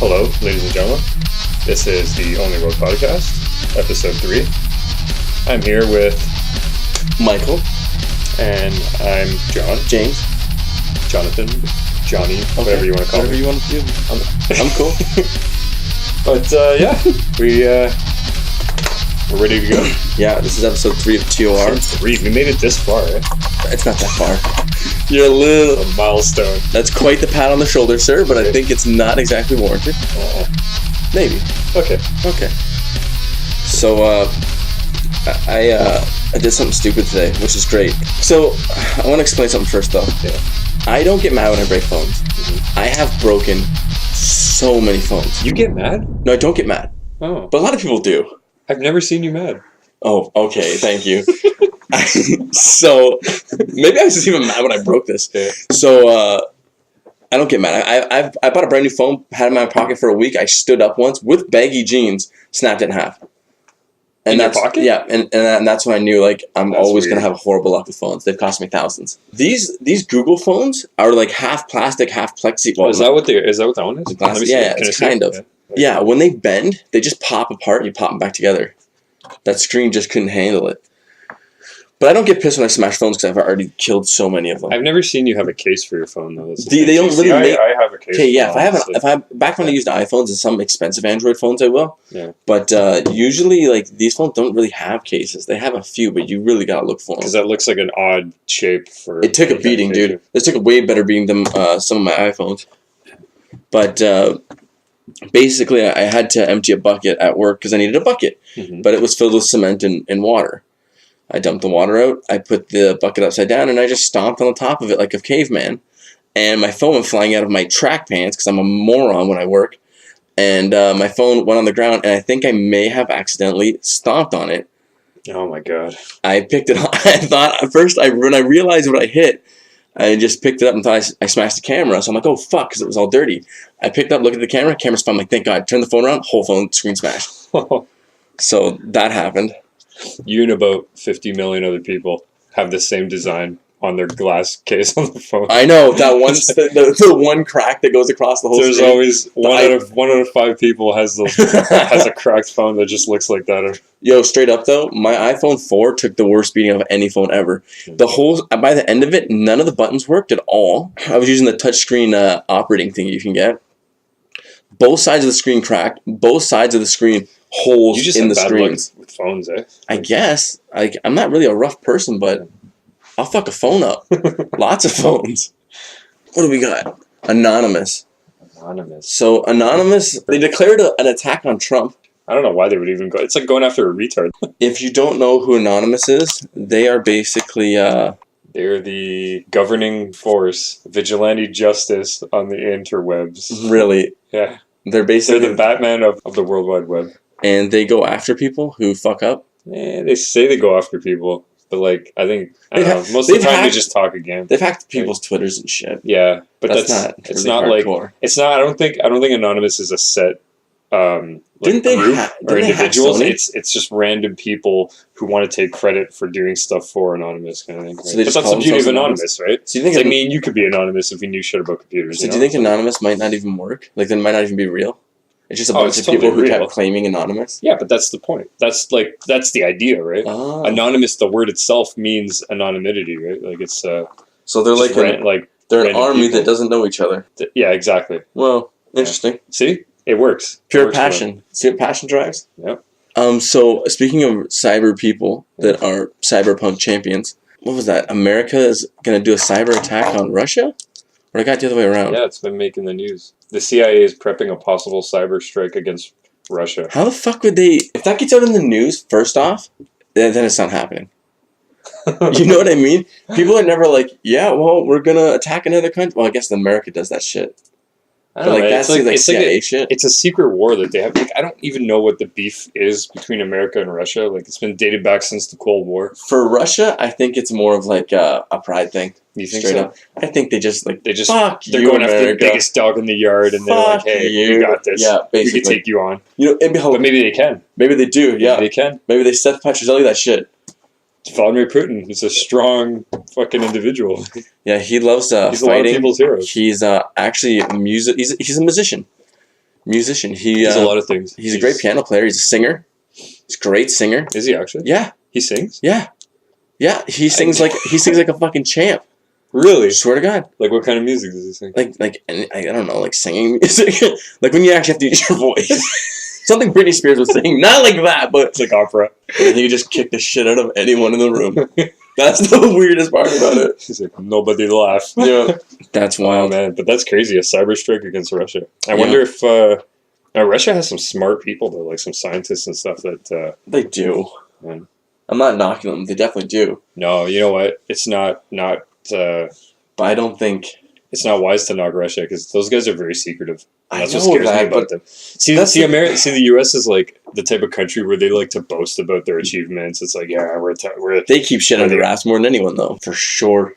Hello, ladies and gentlemen. This is the Only Road Podcast, episode 3. I'm here with Michael, and I'm John, James, Jonathan, Johnny, whatever you want to call whatever me. you want to do. I'm cool. But yeah, we're ready to go. Yeah, this is episode 3 of TOR. 3. We made it this far, eh? It's not that far. You're a little... A milestone. That's quite the pat on the shoulder, sir, but I think it's not exactly warranted. Maybe. Okay. So, I did something stupid today, which is great. So, I want to explain something first, though. Yeah. I don't get mad when I break phones. Mm-hmm. I have broken so many phones. You get mad? No, I don't get mad. Oh. But a lot of people do. I've never seen you mad. Oh, okay, thank you. So, maybe I was even mad when I broke this. Yeah. So, I don't get mad. I bought a brand new phone, had it in my pocket for a week. I stood up once with baggy jeans, snapped it in half. And in that's, your pocket? Yeah, and that's when I knew, like, I'm That's always weird. going to have horrible luck with phones. They've cost me thousands. These Google phones are, like, half plastic, half plexi. Well, Is that what that one is? The glass- Let me see yeah, it. Can I it's see it? kind of. Yeah, when they bend, they just pop apart and you pop them back together. That screen just couldn't handle it. But I don't get pissed when I smash phones because I've already killed so many of them. I've never seen you have a case for your phone though. They don't really make. I have a case. Okay, yeah. For mine, Back when I used iPhones and some expensive Android phones, I will. Yeah. But usually, like, these phones don't really have cases. They have a few, but you really gotta look for them. because that looks like an odd shape for. It took a beating, dude. This took a way better beating than some of my iPhones. But basically, I had to empty a bucket at work because I needed a bucket, Mm-hmm. but it was filled with cement and water. I dumped the water out, I put the bucket upside down, and I just stomped on the top of it like a caveman. And my phone went flying out of my track pants, because I'm a moron when I work. And my phone went on the ground, and I think I may have accidentally stomped on it. Oh my god! I picked it up. I thought, at first, when I realized what I hit, I just picked it up and thought I smashed the camera. So I'm like, oh, fuck, because it was all dirty. I picked up, looked at the camera's fine. I'm like, thank God. Turned the phone around, whole phone screen smashed. So that happened. You and about 50 million other people have the same design on their glass case on the phone. I know that one, the one crack that goes across the whole There's screen. always one out of 5 people has a cracked phone that just looks like that. Yo, straight up though, my iPhone 4 took the worst beating of any phone ever. By the end of it, none of the buttons worked at all. I was using the touchscreen operating thing you can get. Both sides of the screen cracked. Both sides of the screen holes You just in have the bad screens. luck with phones, eh? I guess. I'm not really a rough person, but I'll fuck a phone up. Lots of phones. What do we got? Anonymous. So Anonymous, they declared an attack on Trump. I don't know why they would even go. It's like going after a retard. If you don't know who Anonymous is, they are basically They're the governing force, vigilante justice on the interwebs. really, Yeah. they're basically They're the Batman of the World Wide Web. and they go after people who fuck up. They say they go after people, but like I don't know. Most of the they've time they hacked- just talk again. They've hacked people's Twitters and shit. Yeah, but That's that's not it's really not like hardcore. it's not. I don't think Anonymous is a set Didn't they group ha- or didn't they hack individuals. Sony? It's just random people who want to take credit for doing stuff for Anonymous kind of thing. Right? So they But just that's call the beauty of themselves Anonymous, right? So you think It's like me and you could be anonymous if we knew shit about computers. So do you think Anonymous might not even work? Like, they might not even be real? It's just a Oh, bunch it's of people totally who real. kept claiming Anonymous? Yeah, but that's the point. That's the idea, right? Oh. Anonymous, the word itself means anonymity, right? Like it's So they're like, they're an random army people. that doesn't know each other. Yeah, exactly. Well, interesting. See, it works. It Pure works for them. passion. See what passion drives? Yep. So speaking of cyber people that are cyberpunk champions, what was that? America is going to do a cyber attack on Russia? Or I got the other way around? Yeah, it's been making the news. The CIA is prepping a possible cyber strike against Russia. How the fuck would they... If that gets out in the news, first off, then it's not happening. You know what I mean? People are never like, yeah, well, we're going to attack another country. Well, I guess America does that shit. I But don't like, know, that seems like CIA shit. It's a secret war that they have. Like, I don't even know what the beef is between America and Russia. Like, it's been dated back since the Cold War. For Russia, I think it's more of like a pride thing. You think Straight so? up. I think they just fuck they're you, going after the America. biggest dog in the yard, and they're like, Fuck "Hey, you. we got this. Yeah, we basically. can take you on." You know, it'd be But maybe they can. Maybe they do. Yeah, Maybe they can. maybe they Seth Petrozelli that shit. Vladimir Putin is a strong fucking individual. Yeah, he loves He's a lot of fighting. people's heroes. He's actually music. He's a musician. Musician. He's a lot of things. He's a great piano player. He's a singer. He's a great singer. Is he actually? Yeah. He sings? Yeah. Yeah. He sings like a fucking champ. Really? Swear to God. Like what kind of music does he sing? I don't know, like singing music. Like when you actually have to use your voice. Something Britney Spears was singing. Not like that, but it's like opera. And he just kicked the shit out of anyone in the room. That's the weirdest part about it. He's like, nobody laugh. Yeah. That's wild. Oh, man. But that's crazy. A cyber strike against Russia. I wonder if Russia has some smart people, though, like some scientists and stuff that... they do. Man. I'm not knocking them. They definitely do. No, you know what? It's not but I don't think... It's not wise to knock Russia, because those guys are very secretive. And that's what scares me about them. See, the U.S. is like the type of country where they like to boast about their achievements. It's like, yeah, they keep shit under their ass more than anyone, though, for sure.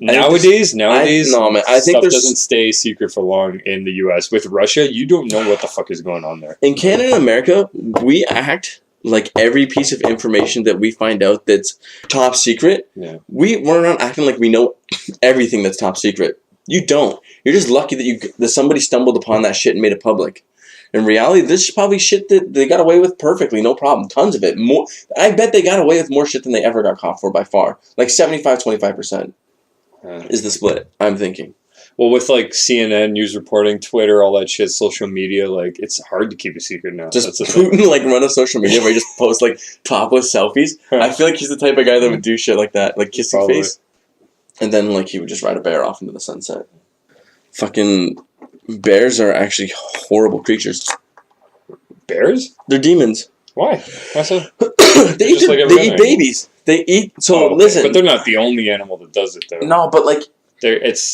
Nowadays, no, man. I think stuff doesn't stay secret for long in the U.S. With Russia, you don't know what the fuck is going on there. In Canada and America, we act like every piece of information that we find out that's top secret, we're not acting like we know everything that's top secret. You don't. You're just lucky that somebody stumbled upon that shit and made it public. In reality, this is probably shit that they got away with perfectly, no problem. Tons of it. More. I bet they got away with more shit than they ever got caught for by far. Like 75-25% is the split, I'm thinking. Well, with like CNN, news reporting, Twitter, all that shit, social media, like it's hard to keep a secret now. Just Putin like run a social media where he just posts like topless selfies. I feel like he's the type of guy that would do shit like that, like kissing face, and then like he would just ride a bear off into the sunset. Fucking bears are actually horrible creatures. Bears? They're demons. Why? They eat babies. They eat. So listen, but they're not the only animal that does it, though. No, but like.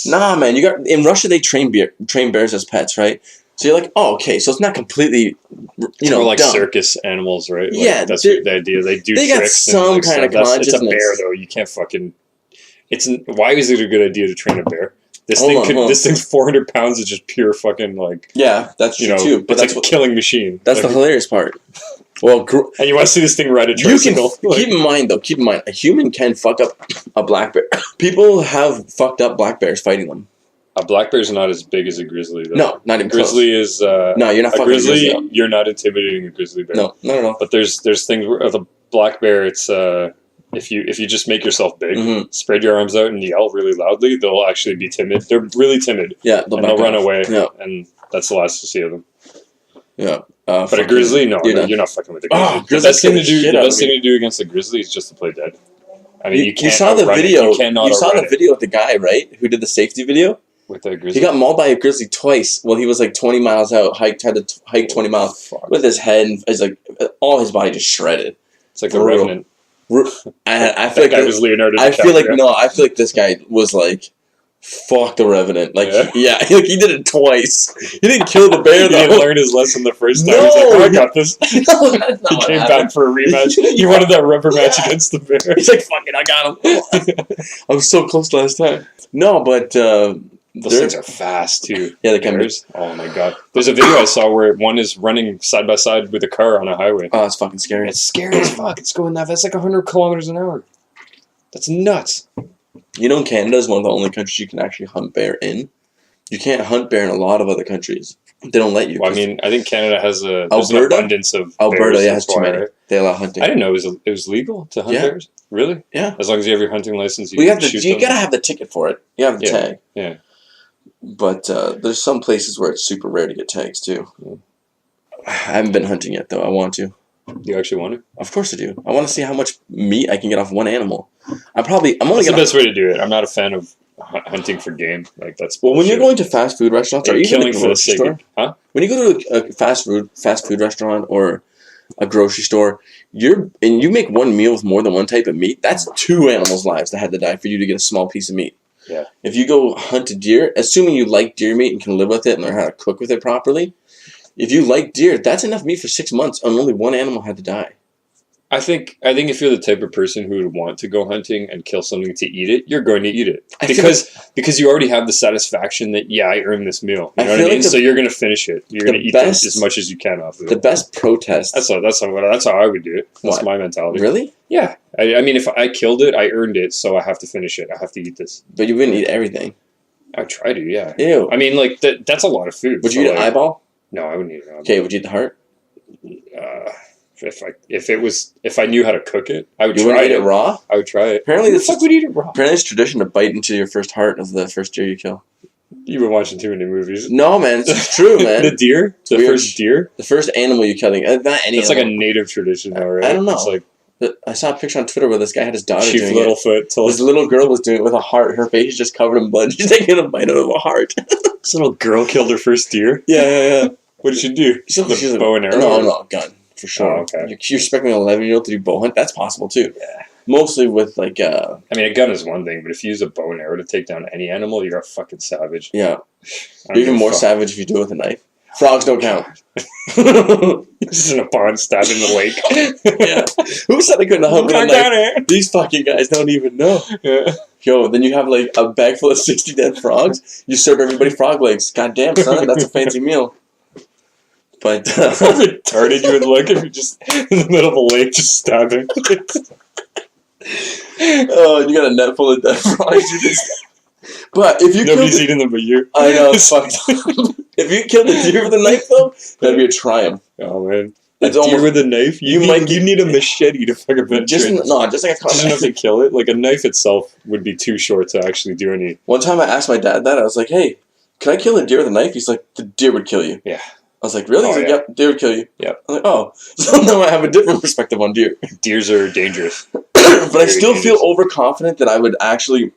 Nah, man. In Russia they train bears as pets, right? So you're like, oh, okay. So it's not completely, more like dumb. Circus animals, right? Like, yeah, that's the idea. They do. They got some kind of consciousness. It's a bear, though. You can't fucking. Why is it a good idea to train a bear? This thing's 400 pounds of just pure fucking like. Yeah, that's true too. But it's like a killing machine. That's the hilarious part. Well, and you want to see this thing ride a tricycle. Keep in mind, a human can fuck up a black bear. People have fucked up black bears fighting them. A black bear's not as big as a grizzly, though. No, not even grizzly close. No, you're not fucking a grizzly. You're not intimidating a grizzly bear. No, not at all. But there's things where the black bear, it's if you just make yourself big, spread your arms out and yell really loudly, they'll actually be timid. They're really timid. Yeah, they'll run away. Yeah. And that's the last you'll see of them. Yeah. But a grizzly, no, you're not fucking with a grizzly. The best thing to do against a grizzly is just to play dead. I mean, you can't. You saw the video. You saw the video with the guy, right? Who did the safety video with the grizzly? He got mauled by a grizzly twice. Well, he was like 20 miles out. Had to hike 20 miles with his head and all his body just shredded. It's like the Revenant. I feel like that was Leonardo DiCaprio. I feel like this guy was like. Fuck the Revenant. Like, yeah, he did it twice. He didn't kill the bear, though. He didn't learn his lesson the first time. He's like, oh, I got this. No, that's not he came back for a rematch. He wanted that rubber match against the bear. He's like, fuck it, I got him. I was so close last time. No, but... those things are fast, too. Yeah, they can be. Oh, my God. There's a video I saw where one is running side by side with a car on a highway. Oh, it's fucking scary. It's scary as fuck. It's going that fast. It's like 100 kilometers an hour. That's nuts. You know, Canada is one of the only countries you can actually hunt bear in. You can't hunt bear in a lot of other countries. They don't let you. Well, I mean, I think Canada has an abundance of Alberta, bears. Yeah, has too many. Right? They allow hunting. I didn't know it was legal to hunt bears. Really? Yeah. As long as you have your hunting license, you gotta have the ticket for it. You have the tag. Yeah. But there's some places where it's super rare to get tags too. Yeah. I haven't been hunting yet, though. I want to. You actually want to? Of course I do. I want to see how much meat I can get off one animal. That's the best way to do it. I'm not a fan of hunting for game. Like that's well. When you're going to fast food restaurants, or even a grocery store, when you go to a fast food restaurant or a grocery store, you make one meal with more than one type of meat. That's 2 animals' lives that had to die for you to get a small piece of meat. Yeah. If you go hunt a deer, assuming you like deer meat and can live with it and learn how to cook with it properly. If you like deer, that's enough meat for 6 months, and only one animal had to die. I think if you're the type of person who would want to go hunting and kill something to eat it, you're going to eat it because you already have the satisfaction that I earned this meal. You know what I mean? So you're going to finish it. You're going to eat as much as you can off of it. The best protest. That's how I would do it. That's my mentality. Really? Yeah. I mean, if I killed it, I earned it, so I have to finish it. I have to eat this. But you wouldn't eat everything. I would try to. Yeah. Ew. I mean, like that's a lot of food. Would you eat an eyeball? No, I wouldn't eat it. Okay, would you eat the heart? If I knew how to cook it, I would you try eat it raw. I would try it. Apparently, Who the fuck would eat it raw? Apparently, it's tradition to bite into your first heart of the first deer you kill. You've been watching too many movies. No, man, it's true, man. The deer, the first deer, the first animal you kill. Not any. It's like a native tradition, though, right? I don't know. It's like I saw a picture on Twitter where this guy had his daughter Chief doing Littlefoot. This little girl was doing it with a heart. Her face is just covered in blood. She's taking a bite out of a heart. This little girl killed her first deer. Yeah. What did she do? She's a bow and arrow? No, gun. For sure. Oh, okay. You're expecting an 11-year-old to do bow hunt? That's possible, too. Yeah. Mostly with, like, I mean, a gun is one thing, but if you use a bow and arrow to take down any animal, you're a fucking savage. Yeah. You're even more savage if you do it with a knife. Frogs don't count. Just in a pond stabbing the lake. Yeah. Who said I couldn't hunt with a knife? These fucking guys don't even know. Yeah. Yo, then you have, like, a bag full of 60 dead frogs. You serve everybody frog legs. God damn, son, that's a fancy meal. But how retarded you would look if you're just in the middle of a lake just stabbing. Oh, you got a net full of dead frogs. But if you nobody's eating them but you. I know, it's fucked up. If you killed a deer with a knife, though, that'd be a triumph. Oh man, It's deer with a knife. You need a machete to fucking penetrate. Just like just enough to kill it. Like a knife itself would be too short to actually do any. One time I asked my dad that. I was like, "Hey, can I kill a deer with a knife?" He's like, "The deer would kill you." Yeah. I was like, "Really?" He's like, "Yep, deer would kill you." Yep. I'm like, "Oh." So now I have a different perspective on deer. Deers are dangerous. But I still feel overconfident that I would actually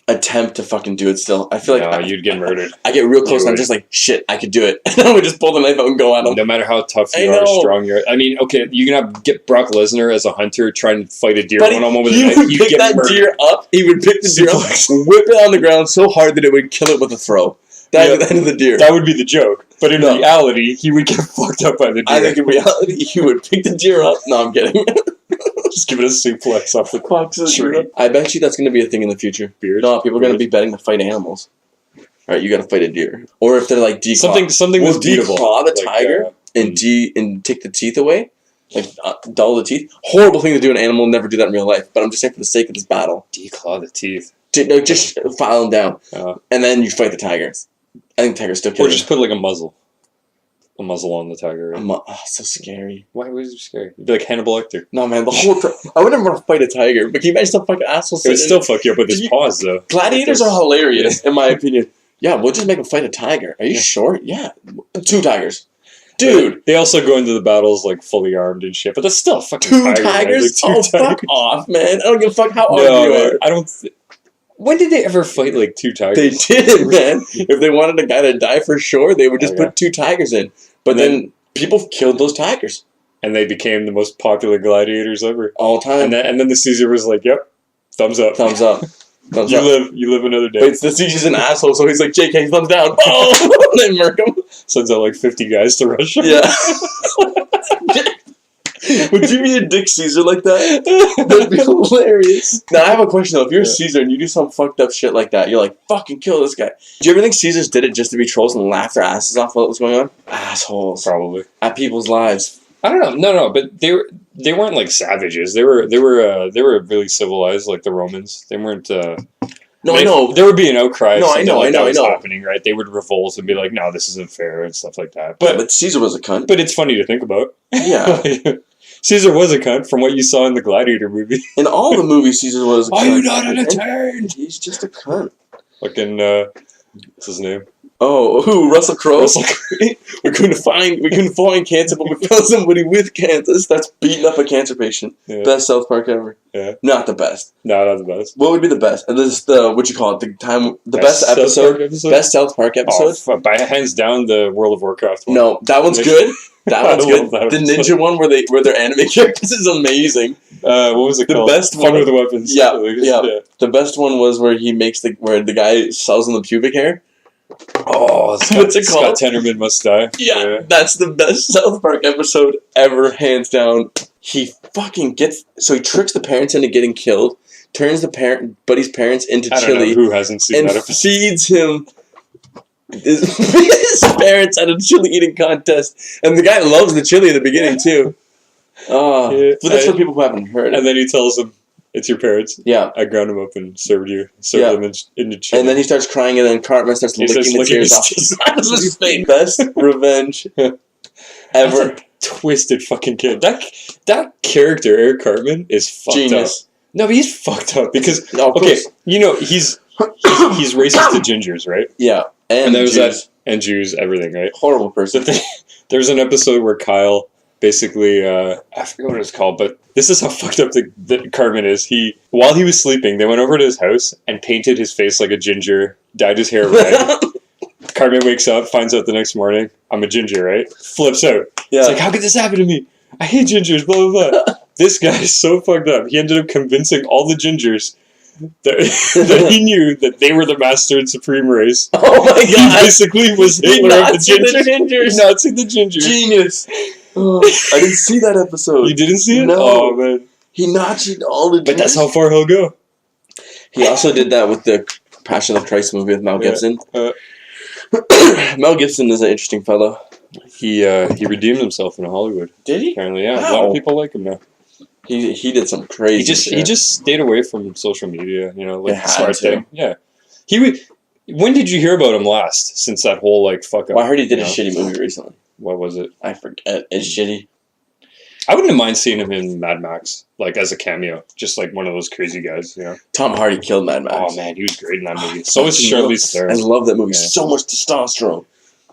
attempt to fucking do it still. I feel like you'd get murdered. I get real close and I'm just like, shit, I could do it. And I would just pull the knife out and go at him. No matter how tough you are, strong you are. I mean, okay, you can get Brock Lesnar as a hunter trying to fight a deer one-on-one with a knife. He would pick that deer up. He would pick the deer up, whip it on the ground so hard that it would kill it with a throw. That's the end of the deer. That would be the joke. But in reality, he would get fucked up by the deer. I think in reality, he would pick the deer up. No, I'm kidding. Just give it a suplex off the tree. I bet you that's going to be a thing in the future. Beard? No, people are going to be betting to fight animals. All right, you got to fight a deer. Or if they're like declaw. Something that's beatable. Declaw the tiger and take the teeth away. Like, dull the teeth. Horrible thing to do in an animal. Never do that in real life. But I'm just saying for the sake of this battle. Declaw the teeth. No, just file them down. And then you fight the tigers. I think tigers still kill Or just put like a muzzle. A muzzle on the tiger. Right? So scary. Why was it scary? You'd be like Hannibal Lecter. No, man, the whole I would never want to fight a tiger, but can you imagine some fucking asshole It would still fuck you up with his paws, though. Gladiators are hilarious, in my opinion. Yeah, we'll just make him fight a tiger. Are you sure? Yeah. 2 tigers. Dude. They also go into the battles, like, fully armed and shit, but that's still a fucking 2 tigers? Like, fuck off, man. I don't give a fuck how armed you are. I don't... When did they ever fight, like, 2 tigers? They did, man. If they wanted a guy to die for sure, they would just put 2 tigers in. But then people killed those tigers. And they became the most popular gladiators ever. All time. And then the Caesar was like, yep, thumbs up. Thumbs up. Thumbs up. You live another day. But the Caesar's an asshole, so he's like, JK, thumbs down. Oh! They murk him. Sends out like 50 guys to rush him. Yeah. Would you be a dick Caesar like that? That'd be hilarious. Now, I have a question, though. If you're a Caesar and you do some fucked up shit like that, you're like, fucking kill this guy. Do you ever think Caesars did it just to be trolls and laugh their asses off while it was going on? Assholes. Probably. At people's lives. I don't know. No, but they weren't like savages. They were really civilized, like the Romans. They weren't. No, I know. There would be an outcry. No, I know. Happening, right? They would revolt and be like, "No, this isn't fair" and stuff like that. But Caesar was a cunt. But it's funny to think about. Yeah. Caesar was a cunt from what you saw in the Gladiator movie. In all the movies, Caesar was a cunt. Are you not entertained? He's just a cunt. Fucking, what's his name? Oh, who? Russell Crowe? we couldn't find cancer, but we found somebody with cancer that's beating up a cancer patient. Yeah. Best South Park ever. Yeah. Not the best. No, not the best. What would be the best? And this is the, what you call it, the best episode? Best South Park episode? Oh, by hands down, the World of Warcraft one. No, that one's good. That one's good. The ninja one where they're anime characters is amazing. What was it called? The best one with the weapons. Yeah. The best one was where he makes where the guy sells him the pubic hair. Oh, what's it called? Scott Tenorman Must Die. Yeah, that's the best South Park episode ever, hands down. He fucking he tricks the parents into getting killed, turns buddy's parents into chili. Who hasn't seen that episode? Feeds him his parents at a chili eating contest, and the guy loves the chili at the beginning too. But that's for people who haven't heard it. And then he tells him, It's your parents? Yeah. I ground them up and served them in the chicken. And then he starts crying, and then Cartman starts licking the tears off his face. Best revenge ever. That's a twisted fucking kid. That character, Eric Cartman, is fucked up. No, but he's fucked up because you know he's racist to gingers, right? Yeah, and there was Jews. And Jews, everything, right? Horrible person. There's an episode where Kyle basically, I forget what it's called, but this is how fucked up the Cartman is. While he was sleeping, they went over to his house and painted his face like a ginger, dyed his hair red. Cartman wakes up, finds out the next morning, I'm a ginger, right? Flips out. Yeah. It's like, how could this happen to me? I hate gingers, blah, blah, blah. This guy is so fucked up. He ended up convincing all the gingers that he knew that they were the master and supreme race. Oh my god! He basically was Hitler of the gingers. Not see the gingers. Genius. Oh, I didn't see that episode. You didn't see it? No. Oh man. He Nazi'd all the gingers. But that's how far he'll go. He also did that with the Passion of Christ movie with Mel Gibson. Mel Gibson is an interesting fellow. He redeemed himself in Hollywood. Did he? Apparently, yeah. Wow. A lot of people like him now. He did some crazy shit. He just stayed away from social media, you know, like the smart thing. Yeah. When did you hear about him last? Since that whole like fuck up. Well, I heard he did a shitty movie recently. What was it? I forget. It's shitty. I wouldn't mind seeing him in Mad Max, like as a cameo, just like one of those crazy guys, you know. Tom Hardy killed Mad Max. Oh man, he was great in that movie. So was Charlize Theron. I love that movie. Yeah. So much testosterone.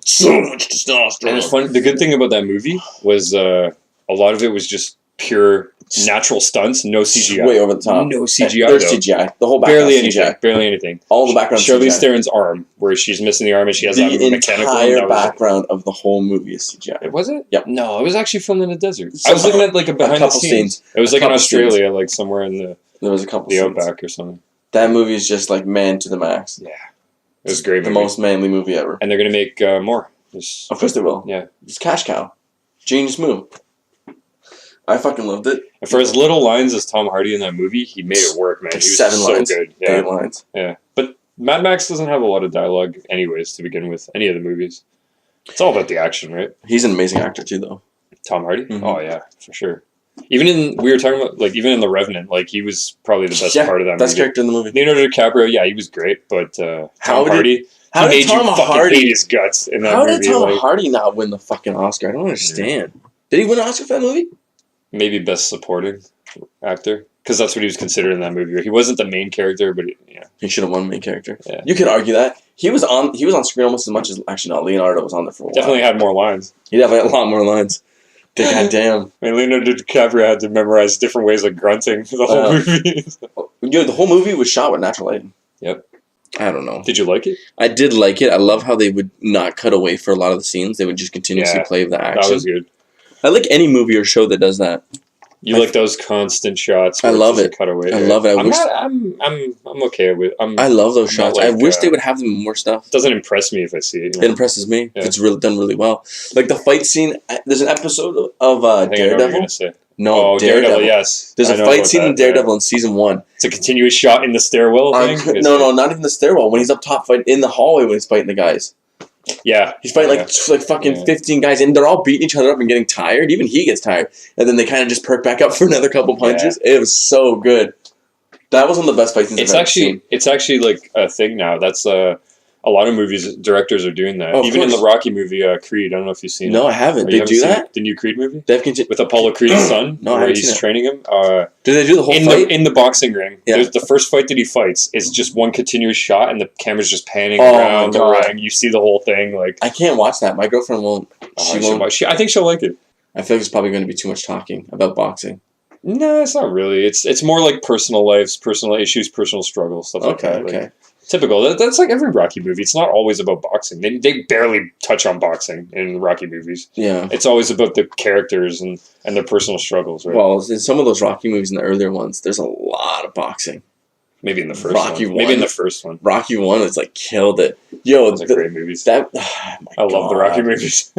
So much testosterone. And it's funny. The good thing about that movie was a lot of it was just pure natural stunts, no CGI. Way over the top. No CGI. There's CGI. The whole background CGI. Barely anything. All the background Charlize Theron's arm, where she's missing the arm and she has that mechanical arm. The entire background of the whole movie is CGI. Was it? Yep. No, it was actually filmed in the desert. I was looking at like a behind the scenes. It was like in Australia, like somewhere in there was a couple the outback or something. That movie is just like man to the max. Yeah. It was a great movie. The most manly movie ever. And they're going to make more. Of course they will. Yeah. It's cash cow. Genius move. I fucking loved it. And for as little lines as Tom Hardy in that movie, he made it work, man. He was 7 lines. So good. Yeah. 8 lines. Yeah. But Mad Max doesn't have a lot of dialogue anyways to begin with, any of the movies. It's all about the action, right? He's an amazing actor too, though. Tom Hardy? Mm-hmm. Oh, yeah, for sure. We were talking about, like, even in The Revenant, like, he was probably the best part of that movie. Best character in the movie. Leonardo DiCaprio, yeah, he was great, but Tom Hardy... How did Tom Hardy hate his guts in that movie? How did Tom Hardy not win the fucking Oscar? I don't understand. Yeah. Did he win an Oscar for that movie? Maybe best supporting actor, because that's what he was considered in that movie. He wasn't the main character, but he should have won main character. Yeah. You could argue that he was on screen almost as much as Leonardo was on there for a while. Definitely had more lines. He definitely had a lot more lines. Goddamn. I mean, Leonardo DiCaprio had to memorize different ways of grunting for the whole movie. The whole movie was shot with natural lighting. Yep. I don't know. Did you like it? I did like it. I love how they would not cut away for a lot of the scenes. They would just continuously play the action. That was good. I like any movie or show that does that. You like those constant shots. I love it. Cutaway. I love it. I'm okay with. I love those shots. I wish they would have them more stuff. It doesn't impress me if I see it. It impresses me. Yeah. It's really done really well. Like the fight scene. There's an episode of Daredevil. No, Daredevil. Yes. There's a fight scene in Daredevil in season 1. It's a continuous shot in the stairwell thing? No, not even the stairwell. When he's up top fighting in the hallway when he's fighting the guys. Yeah. He's fighting like fucking 15 guys and they're all beating each other up and getting tired. Even he gets tired. And then they kind of just perk back up for another couple punches. Yeah. It was so good. That was one of the best fight scenes I've ever seen. It's actually like a thing now. That's a lot of movies, directors are doing that. Even in the Rocky movie, Creed. I don't know if you've seen it. No, I haven't. They do that? The new Creed movie? With Apollo Creed's son, where he's training him. Do they do the whole fight? In the boxing ring. Yeah. The first fight that he fights is just one continuous shot, and the camera's just panning around the ring. You see the whole thing. Like I can't watch that. My girlfriend won't. She won't. I think she'll like it. I feel like it's probably going to be too much talking about boxing. No, it's not really. It's more like personal lives, personal issues, personal struggles, stuff like that. Okay. Typical. That's like every Rocky movie. It's not always about boxing. They barely touch on boxing in Rocky movies. Yeah. It's always about the characters and their personal struggles, right? Well, in some of those Rocky movies, in the earlier ones, there's a lot of boxing. Maybe in the first one. Maybe in the first one. Rocky 1 was like killed it. Yo, those are great movies. I love the Rocky movies.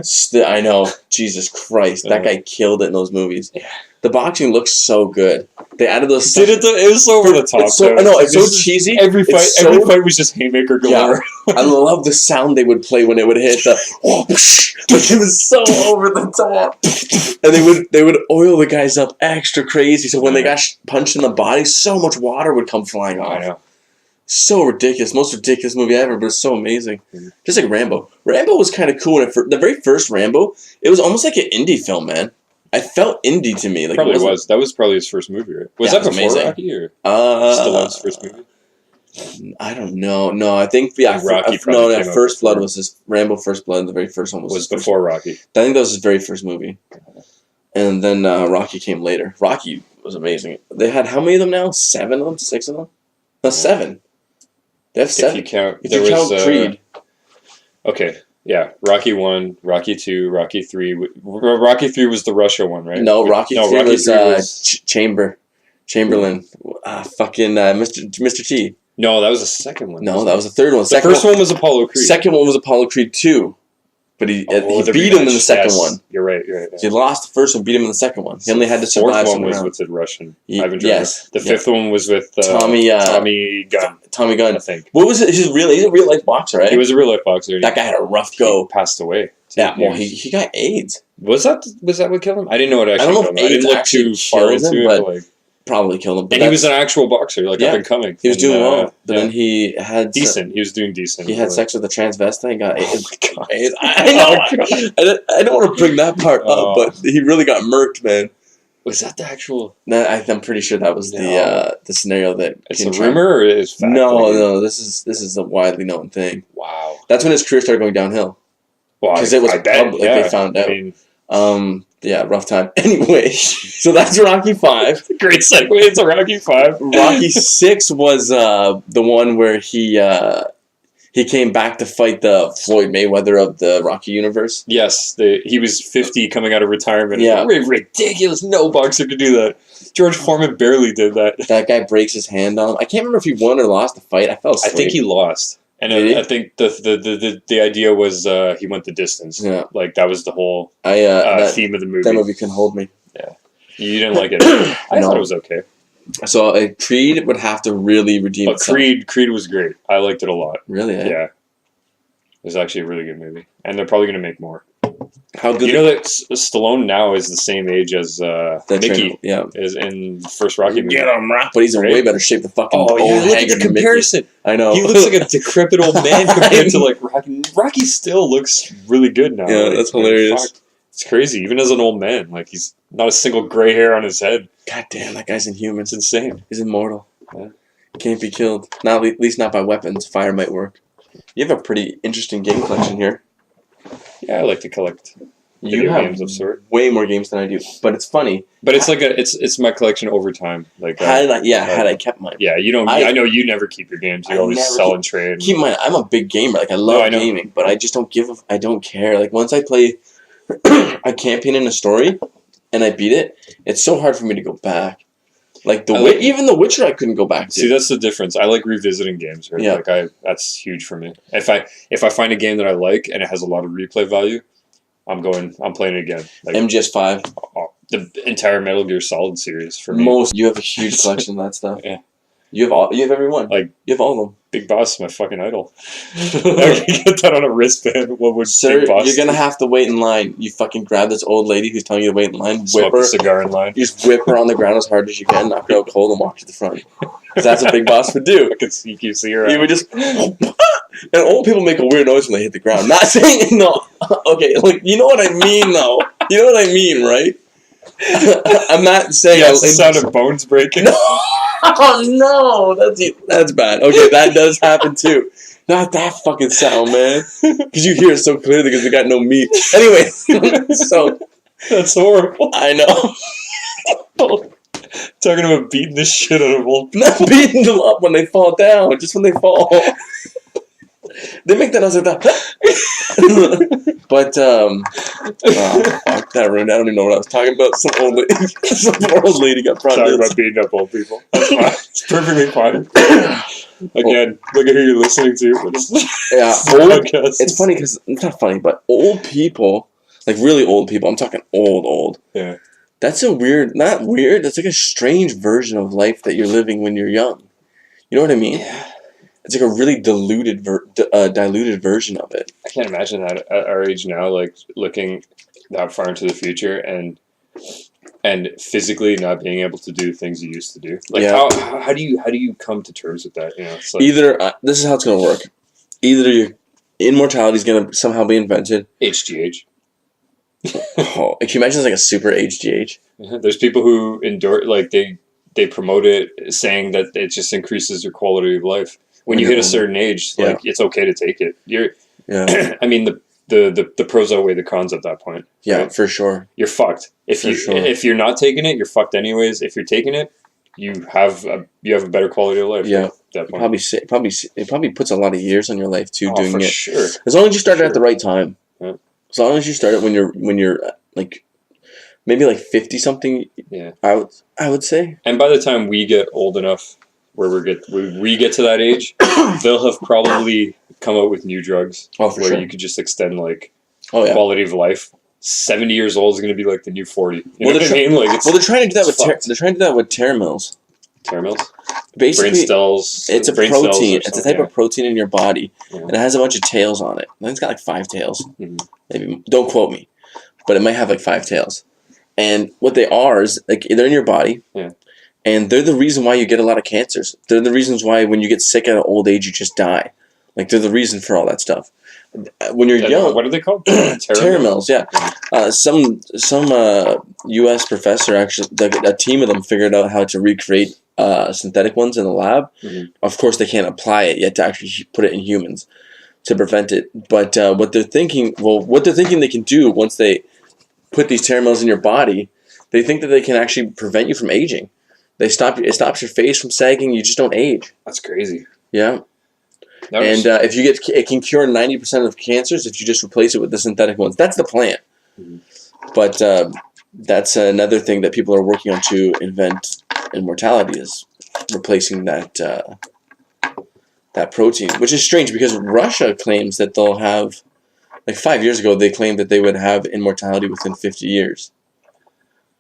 I know. Jesus Christ. That guy killed it in those movies. Yeah. The boxing looks so good. They added those. Did it? It was so over the top. I know it's so cheesy. Every fight was just haymaker galore. Yeah. I love the sound they would play when it would hit the. Like it was so over the top. And they would oil the guys up extra crazy. So when they got punched in the body, so much water would come flying off. I know. So ridiculous. Most ridiculous movie ever, but it's so amazing. Just like Rambo. Rambo was kind of cool. The very first Rambo, it was almost like an indie film, man. I felt indie to me. Like probably was. That was probably his first movie, right? Was that before amazing. Rocky or Stallone's first movie? I don't know. No, I think Rocky. First Blood was his Rambo. First Blood, the very first one was before Rocky. I think that was his very first movie, and then Rocky came later. Rocky was amazing. They had how many of them now? 7 of them? 6 of them? No, 7. They have 7. If you count, count Creed. Okay. Yeah, Rocky 1, Rocky 2, Rocky 3. Rocky 3 was the Russia one, right? No, Rocky 3 was Chamberlain. Mr. T. No, that was the second one. No, that was the third one. The first one was Apollo Creed. Second one was Apollo Creed 2. But he beat him in the second one. You're right. Yeah. He lost the first one, beat him in the second one. He only had to survive. The fourth one was with the Russian. Yes. The fifth one was with Tommy Gunn. Tommy Gunn. I think. What was it? He's a real life boxer, right? He was a real life boxer. That guy had a rough go. He passed away. Yeah. Well, he got AIDS. Was that what killed him? I didn't know what actually killed him. I didn't look too far into it, but probably killed him. And he was an actual boxer, up and coming. He was doing well. But then he had decent. He was doing decent. He had sex with a transvestite and got AIDS. I know. I don't want to bring that part up, but he really got murked, man. Was that the actual? I'm pretty sure that was the scenario that. It's a rumor or is fact? No. This is a widely known thing. Wow. That's when his career started going downhill. Because it was public. They found out. Yeah, rough time. Anyway, so that's Rocky 5. Great segue into Rocky 5. Rocky 6 was the one where he came back to fight the Floyd Mayweather of the Rocky universe. Yes, he was 50 coming out of retirement. Yeah. Ridiculous. No boxer could do that. George Foreman barely did that. That guy breaks his hand on him. I can't remember if he won or lost the fight. I fell asleep. I think he lost. And I think the idea was he went the distance. Yeah. Like, that was the whole theme of the movie. That movie couldn't hold me. Yeah. You didn't like it. I thought it was okay. So Creed would have to really redeem itself. Creed was great. I liked it a lot. Really? Yeah. It was actually a really good movie. And they're probably going to make more. How good? You know that Stallone now is the same age as Mickey. Is in the first Rocky movie. Get him, but he's in way better shape than fucking. Look at the comparison. Mickey. I know. He looks like a decrepit old man compared to like Rocky. Rocky still looks really good now. Yeah, that's hilarious. It's crazy. Even as an old man, like he's not a single gray hair on his head. God damn, that guy's inhuman. It's insane. He's immortal. Yeah. Can't be killed. Not at least not by weapons. Fire might work. You have a pretty interesting game collection here. Yeah, I like to collect video games of sort. Way more games than I do, but it's funny. But it's like it's my collection over time. Like had I kept mine. Yeah, you don't. I know you never keep your games. You always sell and trade. Keep mine. I'm a big gamer. Like I love gaming, but I just don't I don't care. Like once I play a campaign in a story, and I beat it, it's so hard for me to go back. Like even The Witcher, I couldn't go back to. See, that's the difference. I like revisiting games. Right? Yeah. Like that's huge for me. If I find a game that I like and it has a lot of replay value, I'm playing it again. Like, MGS5. The entire Metal Gear Solid series for me. You have a huge collection of that stuff. Yeah. You have every one. Like you have all of them. Big Boss is my fucking idol. I can get that on a wristband. What would Big Boss you're gonna have to wait in line. You fucking grab this old lady who's telling you to wait in line, smoke a cigar in line. You just whip her on the ground as hard as you can, knock her out cold, and walk to the front. Because that's what Big Boss would do. I could sneak you see her. You would just. And old people make a weird noise when they hit the ground. Not saying no. Okay, like you know what I mean, though. You know what I mean, right? I'm not saying. Yeah, it's the sound of bones breaking. No. Oh no, that's bad. Okay, that does happen too. Not that fucking sound, man. Because you hear it so clearly because we got no meat. Anyway, so that's horrible. I know. Talking about beating the shit out of old people. Not beating them up when they fall down, just when they fall. They make that noise like that. But, fuck that ruined. I don't even know what I was talking about. Some poor old lady got brought talking about beating up old people. That's fine. It's perfectly fine. Again, look at who you're listening to. Yeah, it's funny because, it's not funny, but old people, like really old people, I'm talking old. Yeah. That's a weird, not weird, that's like a strange version of life that you're living when you're young. You know what I mean? Yeah. It's like a really diluted version of it. I can't imagine that at our age now, like looking that far into the future and physically not being able to do things you used to do. Like how do you come to terms with that? You know, it's like, either this is how it's gonna work. Either your immortality is gonna somehow be invented. HGH. Oh, can you imagine it's like a super HGH? There's people who endorse, like they promote it, saying that it just increases your quality of life. When you hit a certain age, like it's okay to take it. I mean, the pros outweigh the cons at that point. Yeah, right? for sure. You're fucked. If you're not taking it, you're fucked anyways. If you're taking it, you have a better quality of life. Yeah, at that point. It probably puts a lot of years on your life too doing for it. Sure. As long as you start it at the right time. Yeah. As long as you start it when you're like maybe like 50 something. Yeah. I would say. And by the time we get old enough where we get to that age, they'll have probably come up with new drugs where you could just extend like quality of life. 70 years old is going to be like the new 40. You know what I mean? Like they're trying to do that with they're trying to do that with tear mills. Tear mills? Basically, brain cells. It's a protein. It's a type of protein in your body, and it has a bunch of tails on it. I think it's got like 5 tails. Mm-hmm. Maybe don't quote me, but it might have like 5 tails. And what they are is like they're in your body. Yeah. And they're the reason why you get a lot of cancers. They're the reasons why when you get sick at an old age, you just die. Like, they're the reason for all that stuff. When you're young... What are they called? Tear mills, yeah. Some U.S. professor, actually, a team of them figured out how to recreate synthetic ones in the lab. Mm-hmm. Of course, they can't apply it yet to actually put it in humans to prevent it. But what they're thinking they can do once they put these tear mills in your body, they think that they can actually prevent you from aging. It stops your face from sagging. You just don't age. That's crazy. Yeah. And if you get, it can cure 90% of cancers if you just replace it with the synthetic ones. That's the plan. Mm-hmm. But that's another thing that people are working on to invent immortality is replacing that protein, which is strange because Russia claims that they'll have, like 5 years ago, they claimed that they would have immortality within 50 years.